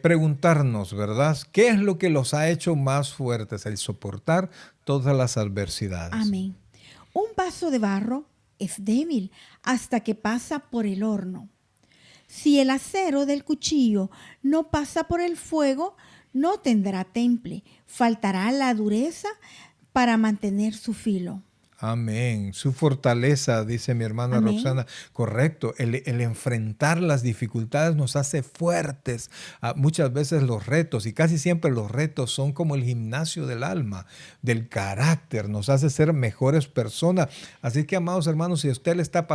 [SPEAKER 1] preguntarnos, ¿verdad? ¿Qué es lo que los ha hecho más fuertes? El soportar todas las adversidades.
[SPEAKER 2] Amén. Un vaso de barro es débil hasta que pasa por el horno. Si el acero del cuchillo no pasa por el fuego, no tendrá temple. Faltará la dureza para mantener su filo.
[SPEAKER 1] Amén. Su fortaleza, dice mi hermana
[SPEAKER 2] Amén.
[SPEAKER 1] Roxana, correcto. El enfrentar las dificultades nos hace fuertes. Muchas veces los retos, y casi siempre los retos son como el gimnasio del alma, del carácter, nos hace ser mejores personas. Así que, amados hermanos, si a usted le está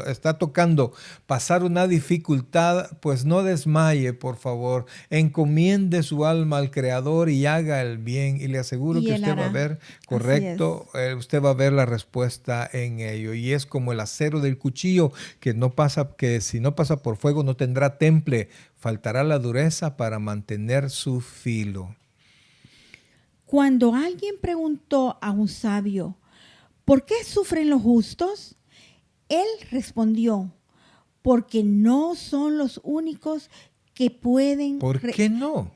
[SPEAKER 1] está tocando pasar una dificultad, pues no desmaye, por favor. Encomiende su alma al Creador y haga el bien. Y le aseguro
[SPEAKER 2] Y
[SPEAKER 1] que
[SPEAKER 2] él
[SPEAKER 1] usted va a
[SPEAKER 2] hará.
[SPEAKER 1] ver,
[SPEAKER 2] Así
[SPEAKER 1] correcto,
[SPEAKER 2] es.
[SPEAKER 1] usted va a ver la respuesta en ello. Y es como el acero del cuchillo que si no pasa por fuego no tendrá temple, faltará la dureza para mantener su filo.
[SPEAKER 2] Cuando alguien preguntó a un sabio, ¿por qué sufren los justos? Él respondió, porque no son los únicos que pueden...
[SPEAKER 1] ¿Por qué no?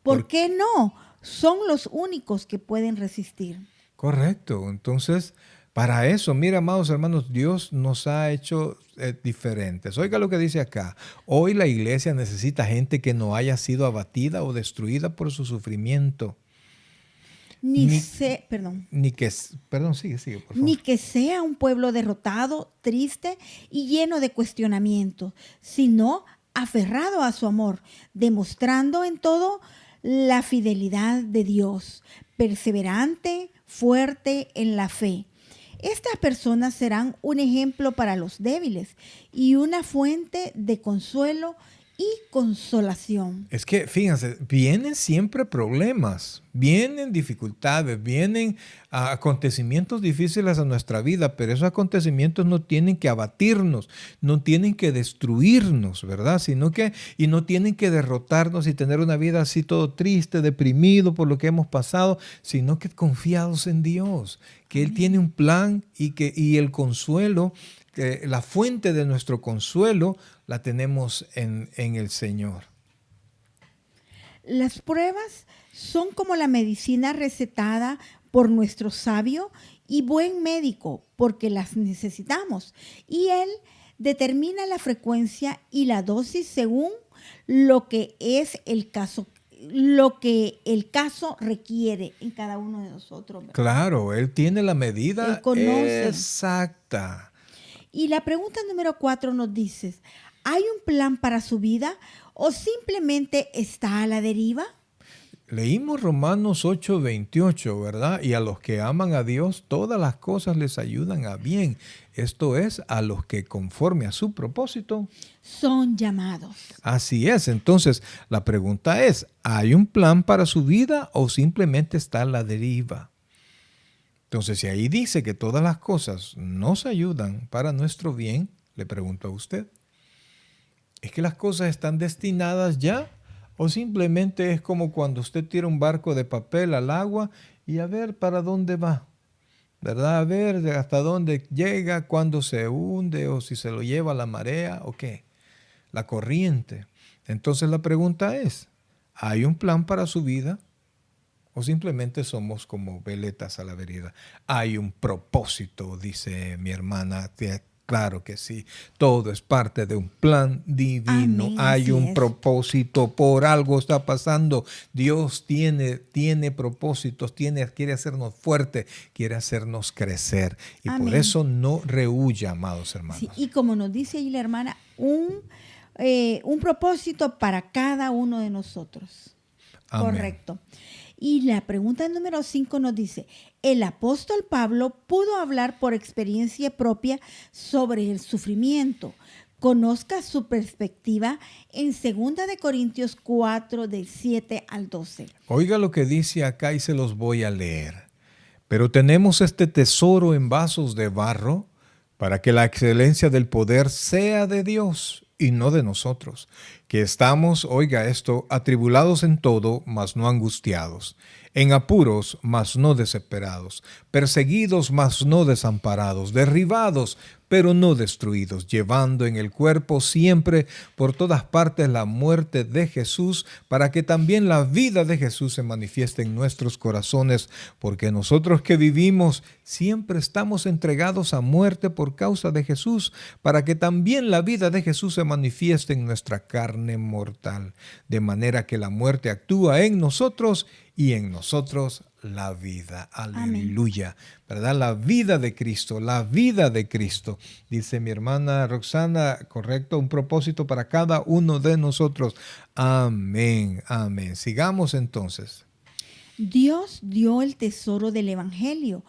[SPEAKER 2] ¿Por qué no? Son los únicos que pueden resistir.
[SPEAKER 1] Correcto. Entonces, para eso, mira, amados hermanos, Dios nos ha hecho diferentes. Oiga lo que dice acá. Hoy la iglesia necesita gente que no haya sido abatida o destruida por su sufrimiento. Ni, perdón, sigue, por
[SPEAKER 2] Ni
[SPEAKER 1] favor.
[SPEAKER 2] que sea un pueblo derrotado, triste y lleno de cuestionamientos, sino aferrado a su amor, demostrando en todo la fidelidad de Dios, perseverante, fuerte en la fe. Estas personas serán un ejemplo para los débiles y una fuente de consuelo y consolación.
[SPEAKER 1] Es que, fíjense, vienen siempre problemas, vienen dificultades, vienen acontecimientos difíciles a nuestra vida, pero esos acontecimientos no tienen que abatirnos, no tienen que destruirnos, ¿verdad? Y no tienen que derrotarnos y tener una vida así todo triste, deprimido por lo que hemos pasado, sino que confiados en Dios, que Él tiene un plan y el consuelo, que la fuente de nuestro consuelo la tenemos en el Señor.
[SPEAKER 2] Las pruebas son como la medicina recetada por nuestro sabio y buen médico, porque las necesitamos. Y él determina la frecuencia y la dosis según lo que el caso requiere en cada uno de nosotros, ¿verdad?
[SPEAKER 1] Claro, Él tiene la medida
[SPEAKER 2] Él conoce.
[SPEAKER 1] exacta.
[SPEAKER 2] Y la pregunta número 4 nos dice, ¿hay un plan para su vida o simplemente está a la deriva?
[SPEAKER 1] Leímos Romanos 8:28, ¿verdad? Y a los que aman a Dios, todas las cosas les ayudan a bien. Esto es, a los que conforme a su propósito
[SPEAKER 2] son llamados.
[SPEAKER 1] Así es. Entonces, la pregunta es, ¿hay un plan para su vida o simplemente está a la deriva? Entonces, si ahí dice que todas las cosas nos ayudan para nuestro bien, le pregunto a usted, ¿es que las cosas están destinadas ya? ¿O simplemente es como cuando usted tira un barco de papel al agua y a ver para dónde va? ¿Verdad? A ver hasta dónde llega, cuándo se hunde o si se lo lleva la marea o qué, la corriente. Entonces la pregunta es, ¿hay un plan para su vida? ¿O simplemente somos como veletas a la vereda? Hay un propósito, dice mi hermana, Claro que sí. Todo es parte de un plan divino.
[SPEAKER 2] Amén,
[SPEAKER 1] Hay
[SPEAKER 2] así
[SPEAKER 1] un
[SPEAKER 2] es.
[SPEAKER 1] propósito. Por algo está pasando. Dios tiene propósitos. Quiere hacernos fuertes. Quiere hacernos crecer. Y por
[SPEAKER 2] Amén.
[SPEAKER 1] eso no rehuya, amados
[SPEAKER 2] Sí,
[SPEAKER 1] hermanos.
[SPEAKER 2] y como nos dice ahí la hermana, un propósito para cada uno de nosotros.
[SPEAKER 1] Amén.
[SPEAKER 2] Correcto. Y la pregunta número 5 nos dice, el apóstol Pablo pudo hablar por experiencia propia sobre el sufrimiento. Conozca su perspectiva en 2 de Corintios 4, del 7 al 12.
[SPEAKER 1] Oiga lo que dice acá y se los voy a leer. Pero tenemos este tesoro en vasos de barro para que la excelencia del poder sea de Dios y no de nosotros, que estamos, oiga esto, atribulados en todo, mas no angustiados, en apuros, mas no desesperados, perseguidos, mas no desamparados, derribados, pero no destruidos, llevando en el cuerpo siempre por todas partes la muerte de Jesús, para que también la vida de Jesús se manifieste en nuestros corazones, porque nosotros que vivimos siempre estamos entregados a muerte por causa de Jesús, para que también la vida de Jesús se manifieste en nuestra carne mortal, de manera que la muerte actúa en nosotros y en nosotros la vida. Aleluya. ¿Verdad? La vida de Cristo, la vida de Cristo. Dice mi hermana Roxana, correcto, un propósito para cada uno de nosotros. Amén, amén. Sigamos entonces.
[SPEAKER 2] Dios dio el tesoro del Evangelio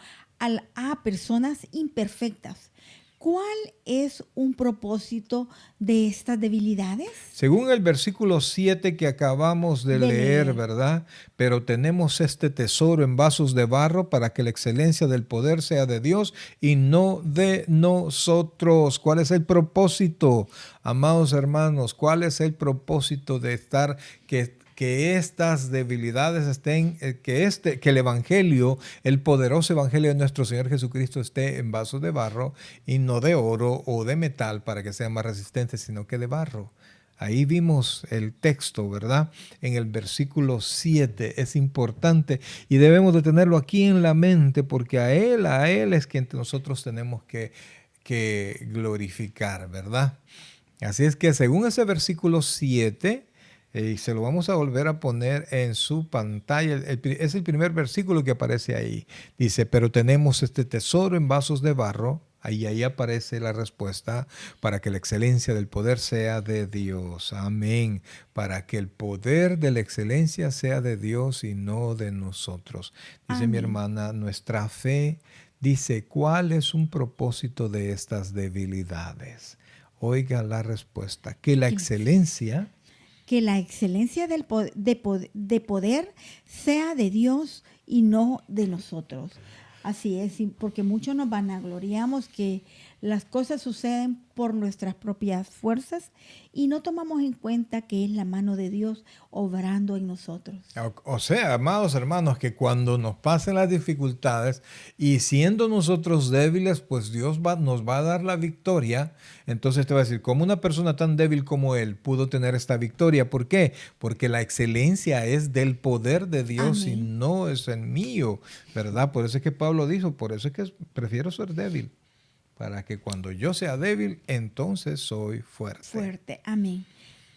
[SPEAKER 2] a personas imperfectas. ¿Cuál es un propósito de estas debilidades?
[SPEAKER 1] Según el versículo 7 que acabamos de leer, ¿verdad? Pero tenemos este tesoro en vasos de barro para que la excelencia del poder sea de Dios y no de nosotros. ¿Cuál es el propósito, amados hermanos? ¿Cuál es el propósito de estar que estas debilidades estén, que el evangelio, el poderoso evangelio de nuestro Señor Jesucristo esté en vasos de barro y no de oro o de metal para que sean más resistentes, sino que de barro? Ahí vimos el texto, ¿verdad? En el versículo 7 es importante y debemos de tenerlo aquí en la mente porque a Él es quien nosotros tenemos que glorificar, ¿verdad? Así es que según ese versículo 7, y se lo vamos a volver a poner en su pantalla. Es el primer versículo que aparece ahí. Dice, pero tenemos este tesoro en vasos de barro. Ahí aparece la respuesta, para que la excelencia del poder sea de Dios. Amén. Para que el poder de la excelencia sea de Dios y no de nosotros. Dice mi hermana, nuestra fe dice, ¿cuál es un propósito de estas debilidades? Oiga la respuesta, que la excelencia
[SPEAKER 2] de poder sea de Dios y no de nosotros. Así es, porque muchos nos vanagloriamos que las cosas suceden por nuestras propias fuerzas y no tomamos en cuenta que es la mano de Dios obrando en nosotros.
[SPEAKER 1] O sea, amados hermanos, que cuando nos pasen las dificultades y siendo nosotros débiles, pues Dios nos va a dar la victoria. Entonces te va a decir, ¿cómo una persona tan débil como él pudo tener esta victoria? ¿Por qué? Porque la excelencia es del poder de Dios. Amén. Y no es el mío, ¿verdad? Por eso es que Pablo dijo, por eso es que prefiero ser débil, para que cuando yo sea débil, entonces soy fuerte.
[SPEAKER 2] Fuerte, amén.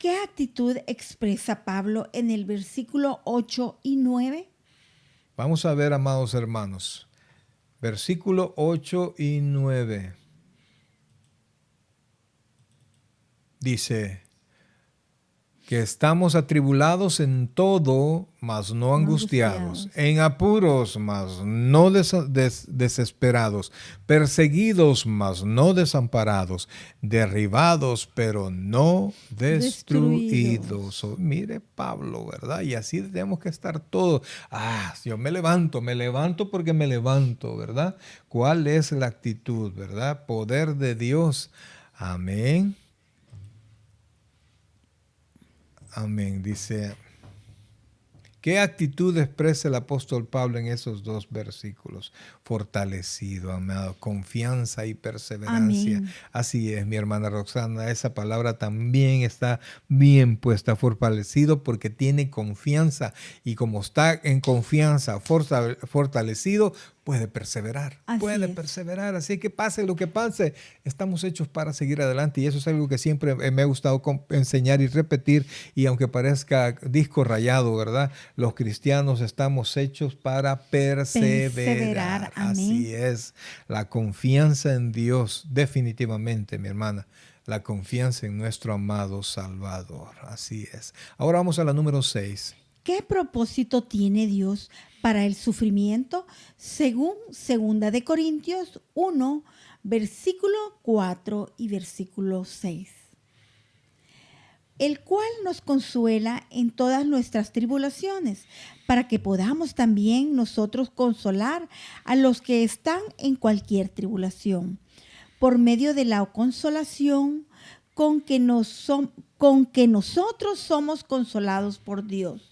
[SPEAKER 2] ¿Qué actitud expresa Pablo en el versículo 8 y 9?
[SPEAKER 1] Vamos a ver, amados hermanos, versículo 8 y 9. Dice que estamos atribulados en todo, mas no angustiados, en apuros, mas no desesperados, perseguidos, mas no desamparados, derribados, pero no destruidos. Mire Pablo, ¿verdad? Y así tenemos que estar todos. Yo me levanto porque me levanto, ¿verdad? ¿Cuál es la actitud, verdad? Poder de Dios. Amén. Amén. Dice, ¿qué actitud expresa el apóstol Pablo en esos dos versículos? Fortalecido, amado, confianza y perseverancia. Amén. Así es, mi hermana Roxana, esa palabra también está bien puesta, fortalecido, porque tiene confianza y como está en confianza, fortalecido, puede perseverar,
[SPEAKER 2] Así
[SPEAKER 1] puede
[SPEAKER 2] es.
[SPEAKER 1] perseverar. Así que pase lo que pase, estamos hechos para seguir adelante y eso es algo que siempre me ha gustado enseñar y repetir. Y aunque parezca disco rayado, ¿verdad? Los cristianos estamos hechos para
[SPEAKER 2] Perseverar.
[SPEAKER 1] perseverar.
[SPEAKER 2] Amén.
[SPEAKER 1] Así es. La confianza en Dios, definitivamente, mi hermana. La confianza en nuestro amado Salvador. Así es. Ahora vamos a la número 6.
[SPEAKER 2] ¿Qué propósito tiene Dios para el sufrimiento? Según 2 de Corintios 1, versículo 4 y versículo 6. El cual nos consuela en todas nuestras tribulaciones, para que podamos también nosotros consolar a los que están en cualquier tribulación, por medio de la consolación con que nosotros somos consolados por Dios.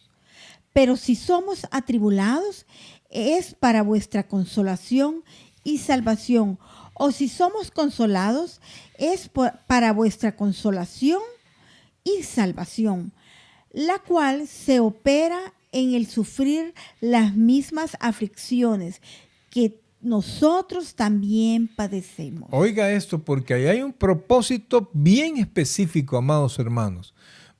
[SPEAKER 2] Pero si somos atribulados, es para vuestra consolación y salvación. O si somos consolados, es para vuestra consolación y salvación, la cual se opera en el sufrir las mismas aflicciones que nosotros también padecemos.
[SPEAKER 1] Oiga esto, porque ahí hay un propósito bien específico, amados hermanos.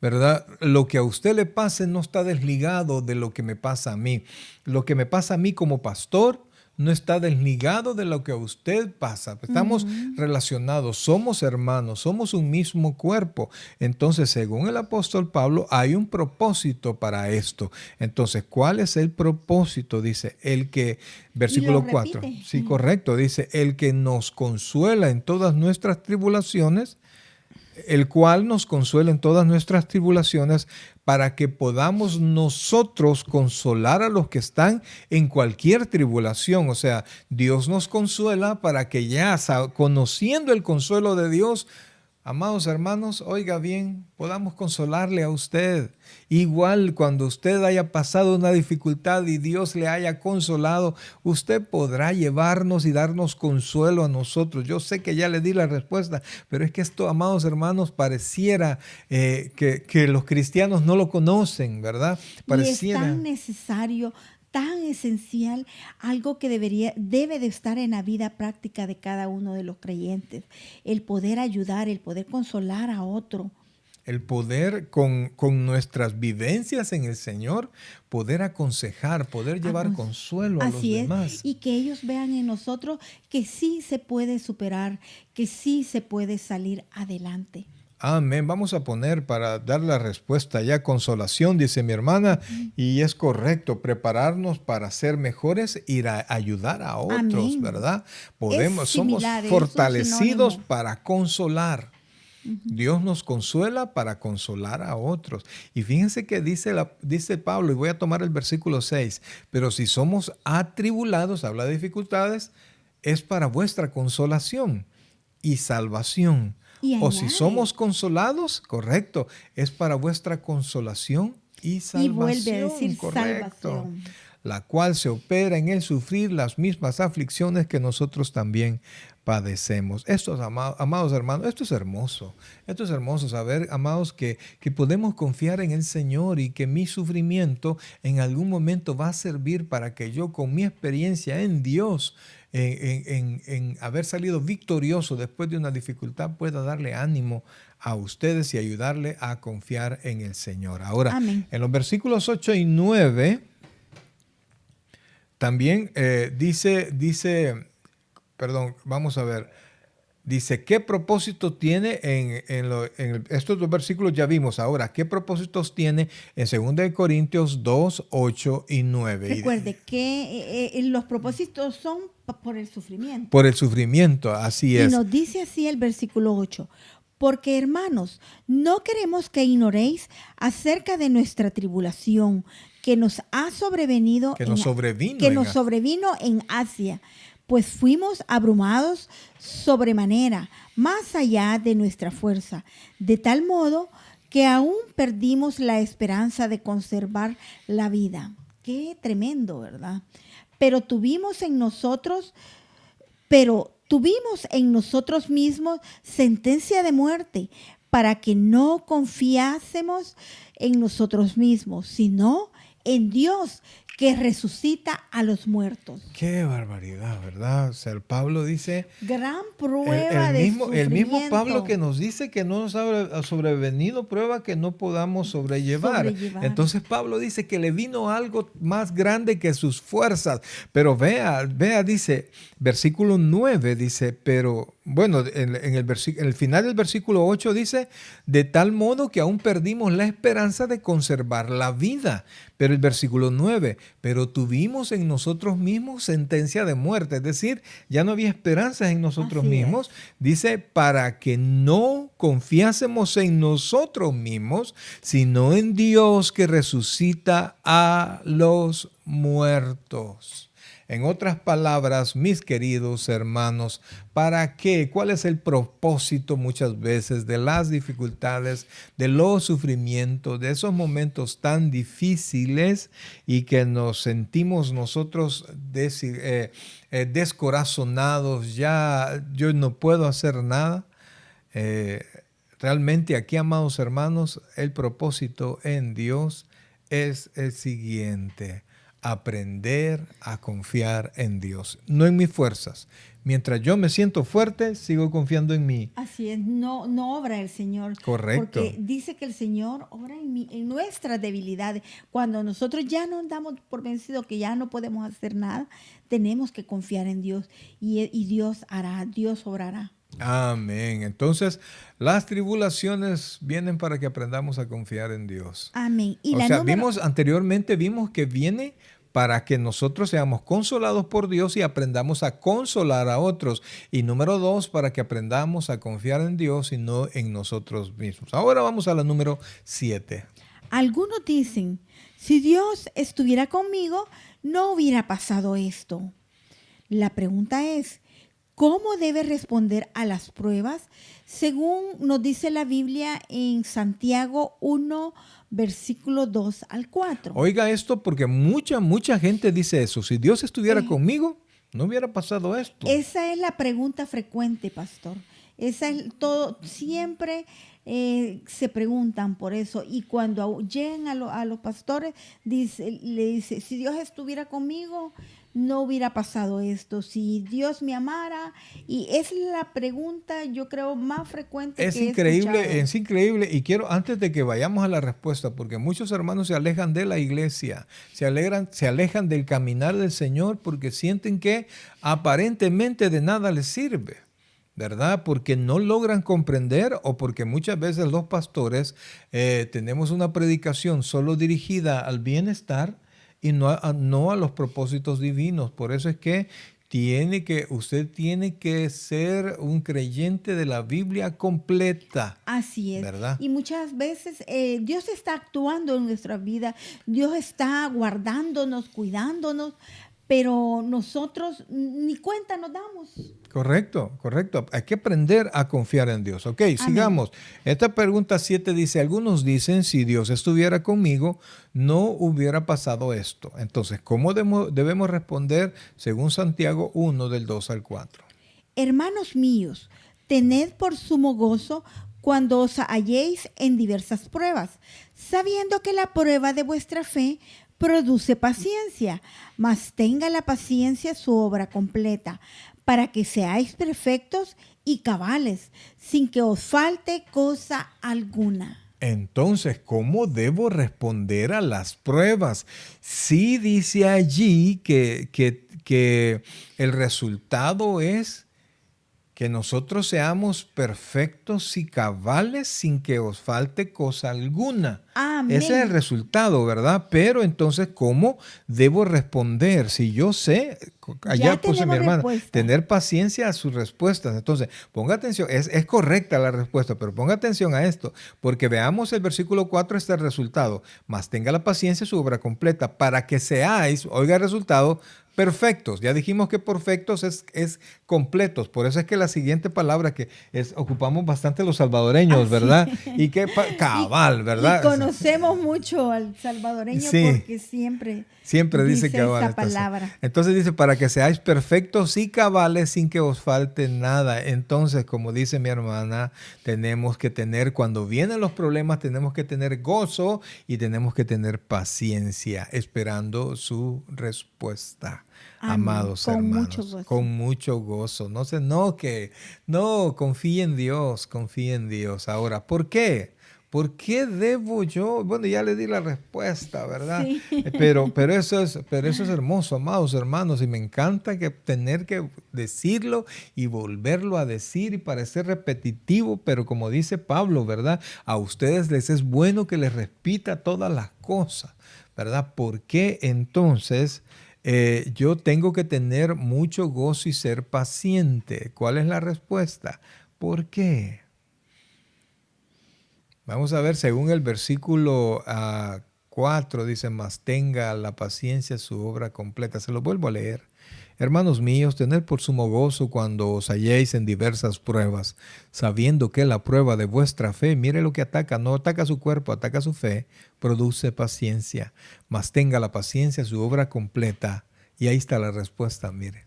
[SPEAKER 1] ¿Verdad? Lo que a usted le pase no está desligado de lo que me pasa a mí. Lo que me pasa a mí como pastor no está desligado de lo que a usted pasa. Estamos relacionados, somos hermanos, somos un mismo cuerpo. Entonces, según el apóstol Pablo, hay un propósito para esto. Entonces, ¿cuál es el propósito? Dice, el que, versículo 4. Sí, correcto. Dice, el que nos consuela en todas nuestras tribulaciones, el cual nos consuela en todas nuestras tribulaciones para que podamos nosotros consolar a los que están en cualquier tribulación. O sea, Dios nos consuela para que ya conociendo el consuelo de Dios, amados hermanos, oiga bien, podamos consolarle a usted. Igual cuando usted haya pasado una dificultad y Dios le haya consolado, usted podrá llevarnos y darnos consuelo a nosotros. Yo sé que ya le di la respuesta, pero es que esto, amados hermanos, pareciera que los cristianos no lo conocen, ¿verdad? Pareciera.
[SPEAKER 2] Y es tan necesario, tan esencial, algo que debe de estar en la vida práctica de cada uno de los creyentes, el poder ayudar, el poder consolar a otro.
[SPEAKER 1] El poder con nuestras vivencias en el Señor, poder aconsejar, poder llevar consuelo a los demás.
[SPEAKER 2] Y que ellos vean en nosotros que sí se puede superar, que sí se puede salir adelante.
[SPEAKER 1] Amén. Vamos a poner para dar la respuesta ya consolación, dice mi hermana, y es correcto, prepararnos para ser mejores, ir a ayudar a otros, amén, ¿verdad? Somos fortalecidos para consolar. Dios nos consuela para consolar a otros. Y fíjense que dice Pablo, y voy a tomar el versículo 6, pero si somos atribulados, habla de dificultades, es para vuestra consolación y salvación. O si somos consolados, correcto, es para vuestra consolación y salvación.
[SPEAKER 2] Y vuelve a decir
[SPEAKER 1] correcto.
[SPEAKER 2] Salvación.
[SPEAKER 1] La cual se opera en el sufrir las mismas aflicciones que nosotros también padecemos. Esto, amados hermanos, esto es hermoso. Esto es hermoso saber, amados, que podemos confiar en el Señor y que mi sufrimiento en algún momento va a servir para que yo, con mi experiencia en Dios, en haber salido victorioso después de una dificultad, pueda darle ánimo a ustedes y ayudarle a confiar en el Señor. Ahora, amén, en los versículos 8 y 9, también vamos a ver, dice, ¿qué propósito tiene en estos dos versículos? Ya vimos ahora, ¿qué propósitos tiene en 2 de Corintios 2, 8 y 9?
[SPEAKER 2] Recuerde que los propósitos son por el sufrimiento.
[SPEAKER 1] Por el sufrimiento, así es.
[SPEAKER 2] Y nos dice así el versículo 8. Porque, hermanos, no queremos que ignoréis acerca de nuestra tribulación que nos ha sobrevenido,
[SPEAKER 1] que nos
[SPEAKER 2] sobrevino en Asia, pues fuimos abrumados sobremanera, más allá de nuestra fuerza, de tal modo que aún perdimos la esperanza de conservar la vida. Qué tremendo, ¿verdad? Pero tuvimos en nosotros mismos sentencia de muerte, para que no confiásemos en nosotros mismos, sino en Dios que resucita a los muertos.
[SPEAKER 1] Qué barbaridad, ¿verdad? O sea, el Pablo dice,
[SPEAKER 2] Gran prueba
[SPEAKER 1] el mismo Pablo
[SPEAKER 2] sufrimiento.
[SPEAKER 1] que nos dice que no nos ha sobrevenido prueba que no podamos sobrellevar. Entonces Pablo dice que le vino algo más grande que sus fuerzas. Pero vea, dice, versículo 9 dice, pero bueno, en el final del versículo 8 dice, de tal modo que aún perdimos la esperanza de conservar la vida. Pero el versículo 9, pero tuvimos en nosotros mismos sentencia de muerte, es decir, ya no había esperanzas en nosotros
[SPEAKER 2] Así
[SPEAKER 1] mismos.
[SPEAKER 2] es.
[SPEAKER 1] Dice, para que no confiásemos en nosotros mismos, sino en Dios que resucita a los muertos. En otras palabras, mis queridos hermanos, ¿para qué? ¿Cuál es el propósito muchas veces de las dificultades, de los sufrimientos, de esos momentos tan difíciles y que nos sentimos nosotros descorazonados? Ya yo no puedo hacer nada. Realmente aquí, amados hermanos, el propósito en Dios es el siguiente: aprender a confiar en Dios, no en mis fuerzas. Mientras yo me siento fuerte, sigo confiando en mí.
[SPEAKER 2] Así es, no obra el Señor.
[SPEAKER 1] Correcto.
[SPEAKER 2] Porque dice que el Señor obra en nuestras debilidades. Cuando nosotros ya no damos por vencido que ya no podemos hacer nada, tenemos que confiar en Dios y Dios hará, Dios obrará.
[SPEAKER 1] Amén. Entonces, las tribulaciones vienen para que aprendamos a confiar en Dios.
[SPEAKER 2] Amén. Y
[SPEAKER 1] O sea, anteriormente vimos que viene para que nosotros seamos consolados por Dios y aprendamos a consolar a otros. Y número 2, para que aprendamos a confiar en Dios y no en nosotros mismos. Ahora vamos a la número 7.
[SPEAKER 2] Algunos dicen, si Dios estuviera conmigo, no hubiera pasado esto. La pregunta es, ¿cómo debe responder a las pruebas? Según nos dice la Biblia en Santiago 1, versículo 2 al 4.
[SPEAKER 1] Oiga esto, porque mucha gente dice eso. Si Dios estuviera conmigo, no hubiera pasado esto.
[SPEAKER 2] Esa es la pregunta frecuente, pastor. Esa es todo, siempre se preguntan por eso. Y cuando llegan a los pastores, le dice, si Dios estuviera conmigo, no hubiera pasado esto. Si Dios me amara. Y es la pregunta, yo creo, más frecuente
[SPEAKER 1] Es
[SPEAKER 2] que he
[SPEAKER 1] increíble,
[SPEAKER 2] escuchado.
[SPEAKER 1] es increíble. Y quiero, antes de que vayamos a la respuesta, porque muchos hermanos se alejan de la iglesia, se alejan del caminar del Señor porque sienten que aparentemente de nada les sirve, ¿verdad? Porque no logran comprender o porque muchas veces los pastores tenemos una predicación solo dirigida al bienestar y no a los propósitos divinos. Por eso es que usted tiene que ser un creyente de la Biblia completa.
[SPEAKER 2] Así es.
[SPEAKER 1] ¿Verdad?
[SPEAKER 2] Y muchas veces Dios está actuando en nuestra vida, Dios está guardándonos, cuidándonos, pero nosotros ni cuenta nos damos.
[SPEAKER 1] Correcto. Hay que aprender a confiar en Dios. Ok, sigamos. Esta pregunta 7 dice, algunos dicen, si Dios estuviera conmigo, no hubiera pasado esto. Entonces, ¿cómo debemos responder según Santiago 1, del 2 al 4?
[SPEAKER 2] Hermanos míos, tened por sumo gozo cuando os halléis en diversas pruebas, sabiendo que la prueba de vuestra fe produce paciencia, mas tenga la paciencia su obra completa, para que seáis perfectos y cabales, sin que os falte cosa alguna.
[SPEAKER 1] Entonces, ¿cómo debo responder a las pruebas? Sí dice allí que el resultado es que nosotros seamos perfectos y cabales sin que os falte cosa alguna.
[SPEAKER 2] Amén.
[SPEAKER 1] Ese es el resultado, ¿verdad? Pero entonces, ¿cómo debo responder? Si yo sé, allá puse mi hermana, tener paciencia a sus respuestas. Entonces, ponga atención, es correcta la respuesta, pero ponga atención a esto, porque veamos el versículo 4, está el resultado. Mas tenga la paciencia su obra completa, para que seáis, oiga el resultado, perfectos. Ya dijimos que perfectos es completos. Por eso es que la siguiente palabra ocupamos bastante los salvadoreños,
[SPEAKER 2] Así.
[SPEAKER 1] ¿verdad? Y que cabal,
[SPEAKER 2] Y
[SPEAKER 1] ¿verdad?
[SPEAKER 2] conocemos mucho al salvadoreño
[SPEAKER 1] Sí.
[SPEAKER 2] porque siempre
[SPEAKER 1] Siempre dice cabal.
[SPEAKER 2] esa palabra.
[SPEAKER 1] Entonces dice, para que seáis perfectos y cabales sin que os falte nada. Entonces, como dice mi hermana, tenemos que tener, cuando vienen los problemas, tenemos que tener gozo y tenemos que tener paciencia, esperando su respuesta.
[SPEAKER 2] Amén.
[SPEAKER 1] Amados
[SPEAKER 2] Con
[SPEAKER 1] hermanos,
[SPEAKER 2] mucho gozo.
[SPEAKER 1] con mucho gozo. No, confíe en Dios, confíe en Dios. Ahora, ¿por qué? ¿Por qué debo yo? Bueno, ya le di la respuesta, ¿verdad?
[SPEAKER 2] Sí.
[SPEAKER 1] Pero eso es hermoso, amados hermanos, y me encanta tener que decirlo y volverlo a decir y parecer repetitivo, pero como dice Pablo, ¿verdad? A ustedes les es bueno que les repita todas las cosas, ¿verdad? ¿Por qué entonces yo tengo que tener mucho gozo y ser paciente? ¿Cuál es la respuesta? ¿Por qué? Vamos a ver, según el versículo 4, dice, mas tenga la paciencia su obra completa. Se lo vuelvo a leer. Hermanos míos, tened por sumo gozo cuando os halléis en diversas pruebas, sabiendo que la prueba de vuestra fe, mire lo que ataca, no ataca su cuerpo, ataca su fe, produce paciencia. Mas tenga la paciencia su obra completa. Y ahí está la respuesta, mire.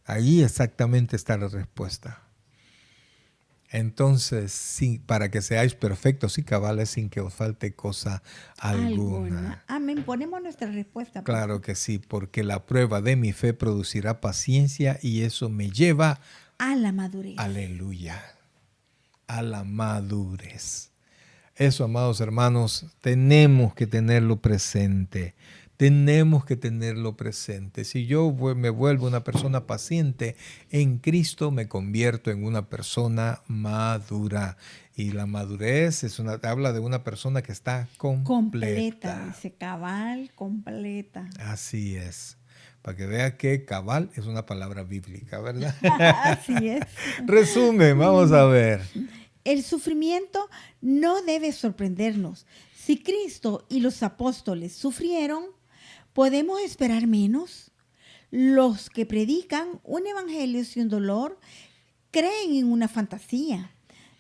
[SPEAKER 1] Ahí exactamente está la respuesta. Entonces, para que seáis perfectos y cabales sin que os falte cosa alguna.
[SPEAKER 2] Amén. Ponemos nuestra respuesta.
[SPEAKER 1] Claro que sí, porque la prueba de mi fe producirá paciencia y eso me lleva
[SPEAKER 2] a la madurez.
[SPEAKER 1] Aleluya. A la madurez. Eso, amados hermanos, tenemos que tenerlo presente. Tenemos que tenerlo presente. Si yo me vuelvo una persona paciente en Cristo, me convierto en una persona madura. Y la madurez habla de una persona que está completa.
[SPEAKER 2] Completa, dice cabal, completa.
[SPEAKER 1] Así es. Para que vea que cabal es una palabra bíblica, ¿verdad?
[SPEAKER 2] Así es.
[SPEAKER 1] Resumen, vamos a ver.
[SPEAKER 2] El sufrimiento no debe sorprendernos. Si Cristo y los apóstoles sufrieron, ¿podemos esperar menos? Los que predican un evangelio sin dolor creen en una fantasía,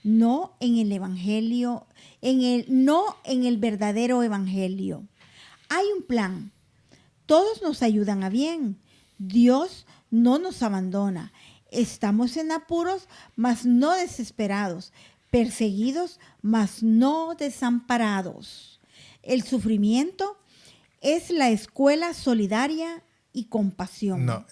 [SPEAKER 2] no en el evangelio, no en el verdadero evangelio. Hay un plan. Todos nos ayudan a bien. Dios no nos abandona. Estamos en apuros, mas no desesperados, perseguidos, mas no desamparados. El sufrimiento es la escuela solidaria y compasión.
[SPEAKER 1] No,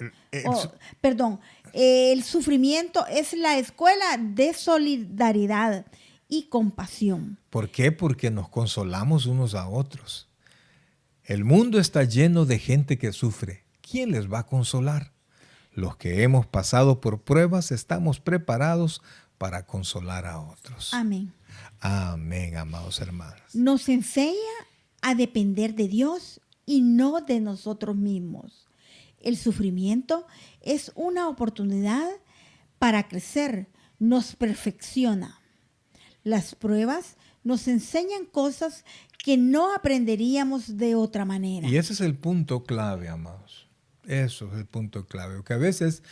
[SPEAKER 2] el sufrimiento es la escuela de solidaridad y compasión.
[SPEAKER 1] ¿Por qué? Porque nos consolamos unos a otros. El mundo está lleno de gente que sufre. ¿Quién les va a consolar? Los que hemos pasado por pruebas estamos preparados para consolar a otros.
[SPEAKER 2] Amén.
[SPEAKER 1] Amén, amados hermanos.
[SPEAKER 2] Nos enseña a depender de Dios y no de nosotros mismos. El sufrimiento es una oportunidad para crecer, nos perfecciona. Las pruebas nos enseñan cosas que no aprenderíamos de otra manera.
[SPEAKER 1] Y ese es el punto clave, amados. Eso es el punto clave. Que a veces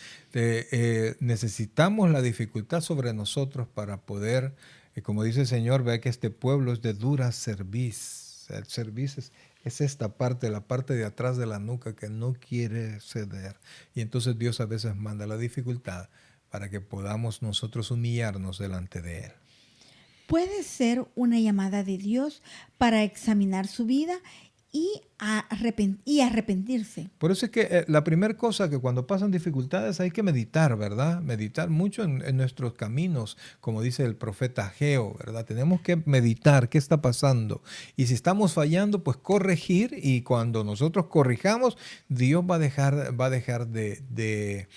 [SPEAKER 1] necesitamos la dificultad sobre nosotros para poder, como dice el Señor, vea que este pueblo es de dura cerviz. El cerviz es esta parte, la parte de atrás de la nuca que no quiere ceder. Y entonces Dios a veces manda la dificultad para que podamos nosotros humillarnos delante de Él.
[SPEAKER 2] Puede ser una llamada de Dios para examinar su vida y arrepentirse.
[SPEAKER 1] Por eso es que la primera cosa que cuando pasan dificultades hay que meditar, ¿verdad? Meditar mucho en nuestros caminos, como dice el profeta Ageo, ¿verdad? Tenemos que meditar qué está pasando. Y si estamos fallando, pues corregir, y cuando nosotros corrijamos, Dios va a dejar de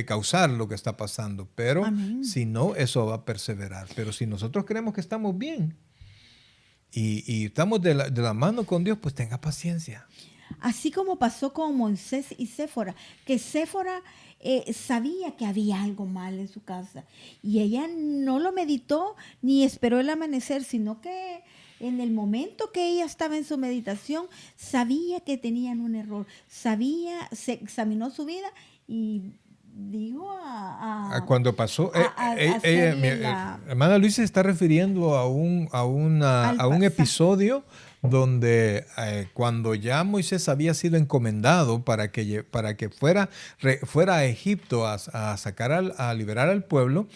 [SPEAKER 1] causar lo que está pasando. Pero
[SPEAKER 2] Amén.
[SPEAKER 1] Si no, eso va a perseverar. Pero si nosotros creemos que estamos bien, y estamos de la mano con Dios, pues tenga paciencia.
[SPEAKER 2] Así como pasó con Moisés y Séfora, que Séfora sabía que había algo mal en su casa y ella no lo meditó ni esperó el amanecer, sino que En el momento que ella estaba en su meditación, sabía que tenían un error, se examinó su vida y dijo
[SPEAKER 1] Cuando pasó,
[SPEAKER 2] a hacerle
[SPEAKER 1] hermana Luisa se está refiriendo a un episodio donde cuando ya Moisés había sido encomendado para que fuera a Egipto a sacar a liberar al pueblo,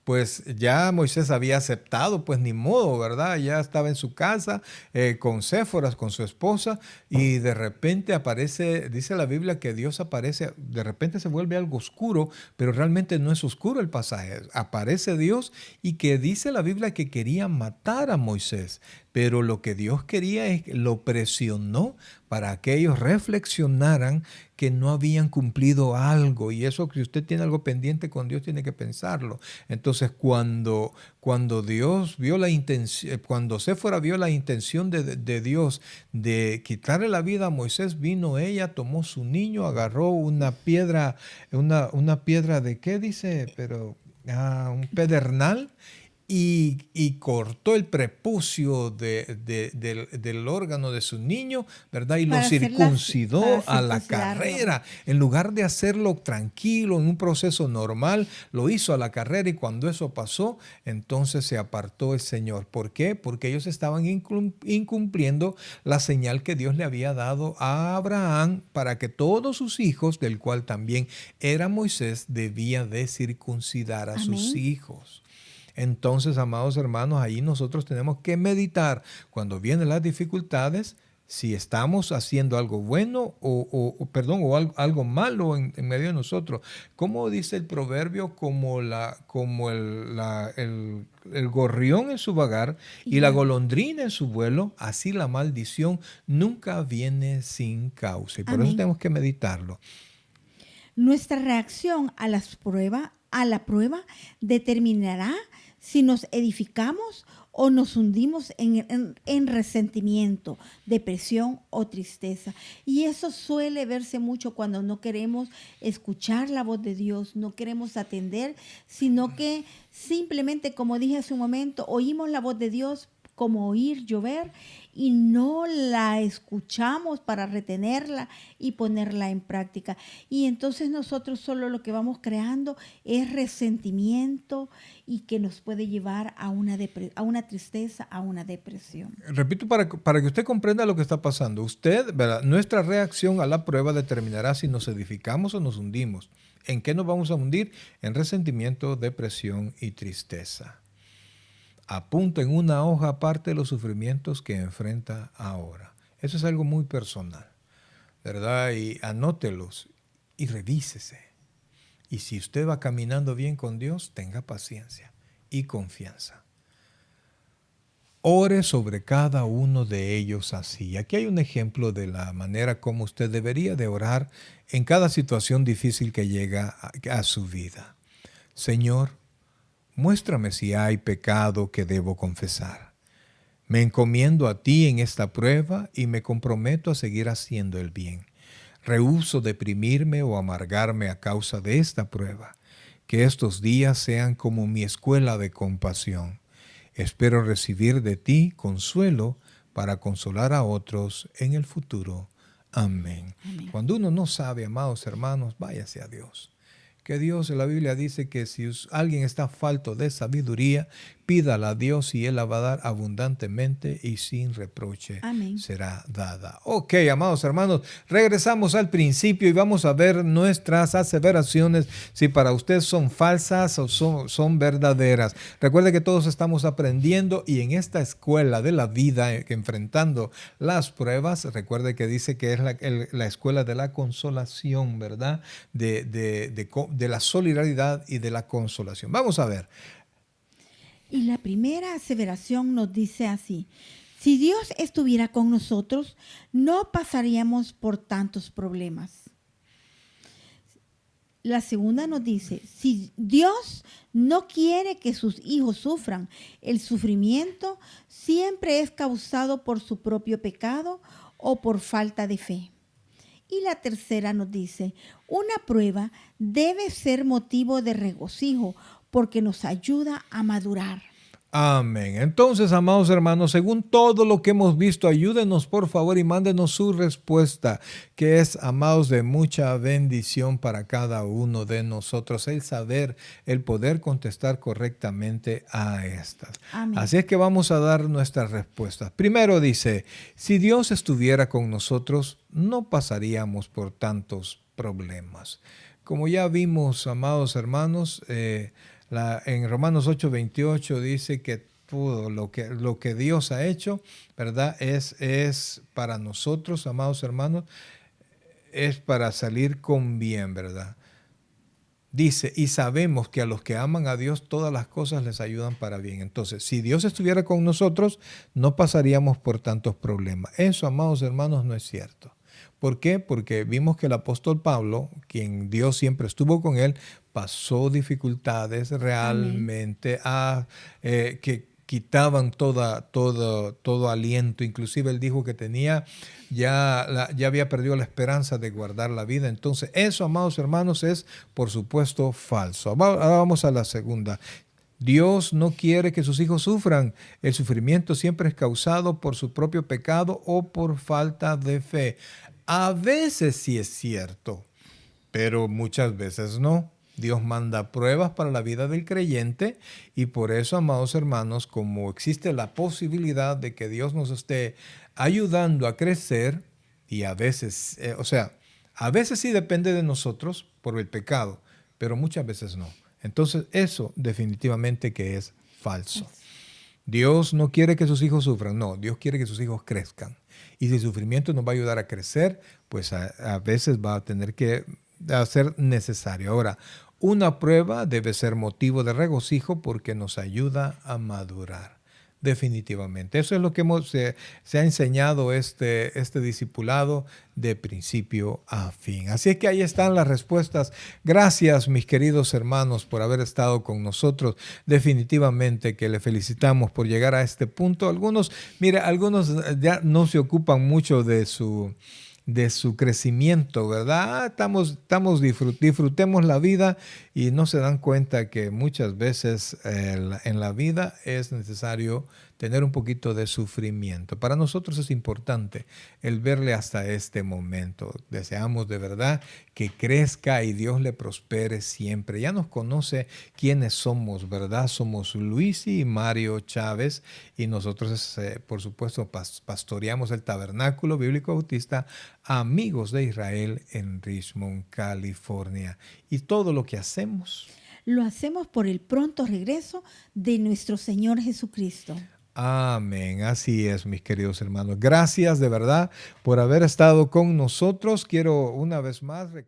[SPEAKER 1] pues ya Moisés había aceptado, pues ni modo, ¿verdad? Ya estaba en su casa con Séforas, con su esposa, y de repente aparece, dice la Biblia que Dios aparece, de repente se vuelve algo oscuro, pero realmente no es oscuro el pasaje. Aparece Dios y que dice la Biblia que quería matar a Moisés, pero lo que Dios quería es que lo presionó para que ellos reflexionaran que no habían cumplido algo, y eso que usted tiene algo pendiente con Dios tiene que pensarlo. Entonces cuando Dios vio la intención, cuando Séfora vio la intención de Dios de quitarle la vida a Moisés, vino ella, tomó su niño, agarró una piedra, una piedra de qué dice, pero un pedernal, y cortó el prepucio del órgano de su niño, ¿verdad? Y lo
[SPEAKER 2] para
[SPEAKER 1] circuncidó a la
[SPEAKER 2] circuncidarlo.
[SPEAKER 1] carrera. En lugar de hacerlo tranquilo, en un proceso normal, lo hizo a la carrera, y cuando eso pasó, entonces se apartó el Señor. ¿Por qué? Porque ellos estaban incumpliendo la señal que Dios le había dado a Abraham para que todos sus hijos, del cual también era Moisés, debía de circuncidar a sus
[SPEAKER 2] Amén.
[SPEAKER 1] hijos. Entonces, amados hermanos, ahí nosotros tenemos que meditar cuando vienen las dificultades, si estamos haciendo algo bueno o algo malo en medio de nosotros. Como dice el proverbio, como el gorrión en su vagar y la golondrina en su vuelo, así la maldición nunca viene sin causa. Y por eso
[SPEAKER 2] Amén.
[SPEAKER 1] tenemos que meditarlo.
[SPEAKER 2] Nuestra reacción a la prueba determinará si nos edificamos o nos hundimos en resentimiento, depresión o tristeza. Y eso suele verse mucho cuando no queremos escuchar la voz de Dios, no queremos atender, sino que simplemente, como dije hace un momento, oímos la voz de Dios como oír llover y no la escuchamos para retenerla y ponerla en práctica. Y entonces nosotros solo lo que vamos creando es resentimiento y que nos puede llevar a una tristeza, a una depresión.
[SPEAKER 1] Repito, para que usted comprenda lo que está pasando. Usted, ¿verdad? Nuestra reacción a la prueba determinará si nos edificamos o nos hundimos. ¿En qué nos vamos a hundir? En resentimiento, depresión y tristeza. Apunta en una hoja aparte los sufrimientos que enfrenta ahora. Eso es algo muy personal, ¿verdad? Y anótelos y revísese. Y si usted va caminando bien con Dios, tenga paciencia y confianza. Ore sobre cada uno de ellos así. Aquí hay un ejemplo de la manera como usted debería de orar en cada situación difícil que llega a su vida. Señor, muéstrame si hay pecado que debo confesar. Me encomiendo a ti en esta prueba y me comprometo a seguir haciendo el bien. Rehúso deprimirme o amargarme a causa de esta prueba. Que estos días sean como mi escuela de compasión. Espero recibir de ti consuelo para consolar a otros en el futuro. Amén.
[SPEAKER 2] Amén.
[SPEAKER 1] Cuando uno no sabe, amados hermanos, váyase a Dios. Que Dios, en la Biblia dice que si alguien está falto de sabiduría, pídala a Dios y Él la va a dar abundantemente y sin reproche.
[SPEAKER 2] Amén.
[SPEAKER 1] Será dada. Ok, amados hermanos, regresamos al principio y vamos a ver nuestras aseveraciones, si para usted son falsas o son verdaderas. Recuerde que todos estamos aprendiendo y en esta escuela de la vida, enfrentando las pruebas, recuerde que dice que es la escuela de la consolación, ¿verdad? De la solidaridad y de la consolación. Vamos a ver.
[SPEAKER 2] Y la primera aseveración nos dice así: si Dios estuviera con nosotros, no pasaríamos por tantos problemas. La segunda nos dice: si Dios no quiere que sus hijos sufran, el sufrimiento siempre es causado por su propio pecado o por falta de fe. Y la tercera nos dice: una prueba debe ser motivo de regocijo porque nos ayuda a madurar.
[SPEAKER 1] Amén. Entonces, amados hermanos, según todo lo que hemos visto, ayúdenos por favor y mándenos su respuesta, que es, amados, de mucha bendición para cada uno de nosotros, el saber, el poder contestar correctamente a estas.
[SPEAKER 2] Amén.
[SPEAKER 1] Así es que vamos a dar nuestras respuestas. Primero dice, si Dios estuviera con nosotros, no pasaríamos por tantos problemas. Como ya vimos, amados hermanos, en Romanos 8:28 dice que todo lo que Dios ha hecho, ¿verdad? Es para nosotros, amados hermanos, es para salir con bien, ¿verdad? Dice, y sabemos que a los que aman a Dios todas las cosas les ayudan para bien. Entonces, si Dios estuviera con nosotros, no pasaríamos por tantos problemas. Eso, amados hermanos, no es cierto. ¿Por qué? Porque vimos que el apóstol Pablo, quien Dios siempre estuvo con él, pasó dificultades
[SPEAKER 2] Amén.
[SPEAKER 1] realmente que quitaban todo aliento. Inclusive él dijo que ya había perdido la esperanza de guardar la vida. Entonces, eso, amados hermanos, es por supuesto falso. Ahora vamos a la segunda. Dios no quiere que sus hijos sufran. El sufrimiento siempre es causado por su propio pecado o por falta de fe. A veces sí es cierto, pero muchas veces no. Dios manda pruebas para la vida del creyente y por eso, amados hermanos, como existe la posibilidad de que Dios nos esté ayudando a crecer y a veces, a veces sí depende de nosotros por el pecado, pero muchas veces no. Entonces eso definitivamente que es falso.
[SPEAKER 2] Es-
[SPEAKER 1] Dios no quiere que sus hijos sufran, no, Dios quiere que sus hijos crezcan. Y si el sufrimiento nos va a ayudar a crecer, pues a veces va a tener que ser necesario. Ahora, una prueba debe ser motivo de regocijo porque nos ayuda a madurar. Definitivamente. Eso es lo que se ha enseñado este discipulado de principio a fin. Así es que ahí están las respuestas. Gracias, mis queridos hermanos, por haber estado con nosotros. Definitivamente que le felicitamos por llegar a este punto. Algunos ya no se ocupan mucho de su crecimiento, ¿verdad? Disfrutemos la vida y no se dan cuenta que muchas veces en la vida es necesario tener un poquito de sufrimiento. Para nosotros es importante el verle hasta este momento. Deseamos de verdad que crezca y Dios le prospere siempre. Ya nos conoce quiénes somos, ¿verdad? Somos Luis y Mario Chávez y nosotros, por supuesto, pastoreamos el Tabernáculo Bíblico Bautista Amigos de Israel en Richmond, California. Y todo lo que hacemos.
[SPEAKER 2] Lo hacemos por el pronto regreso de nuestro Señor Jesucristo.
[SPEAKER 1] Amén. Así es, mis queridos hermanos. Gracias de verdad por haber estado con nosotros. Quiero una vez más recordar.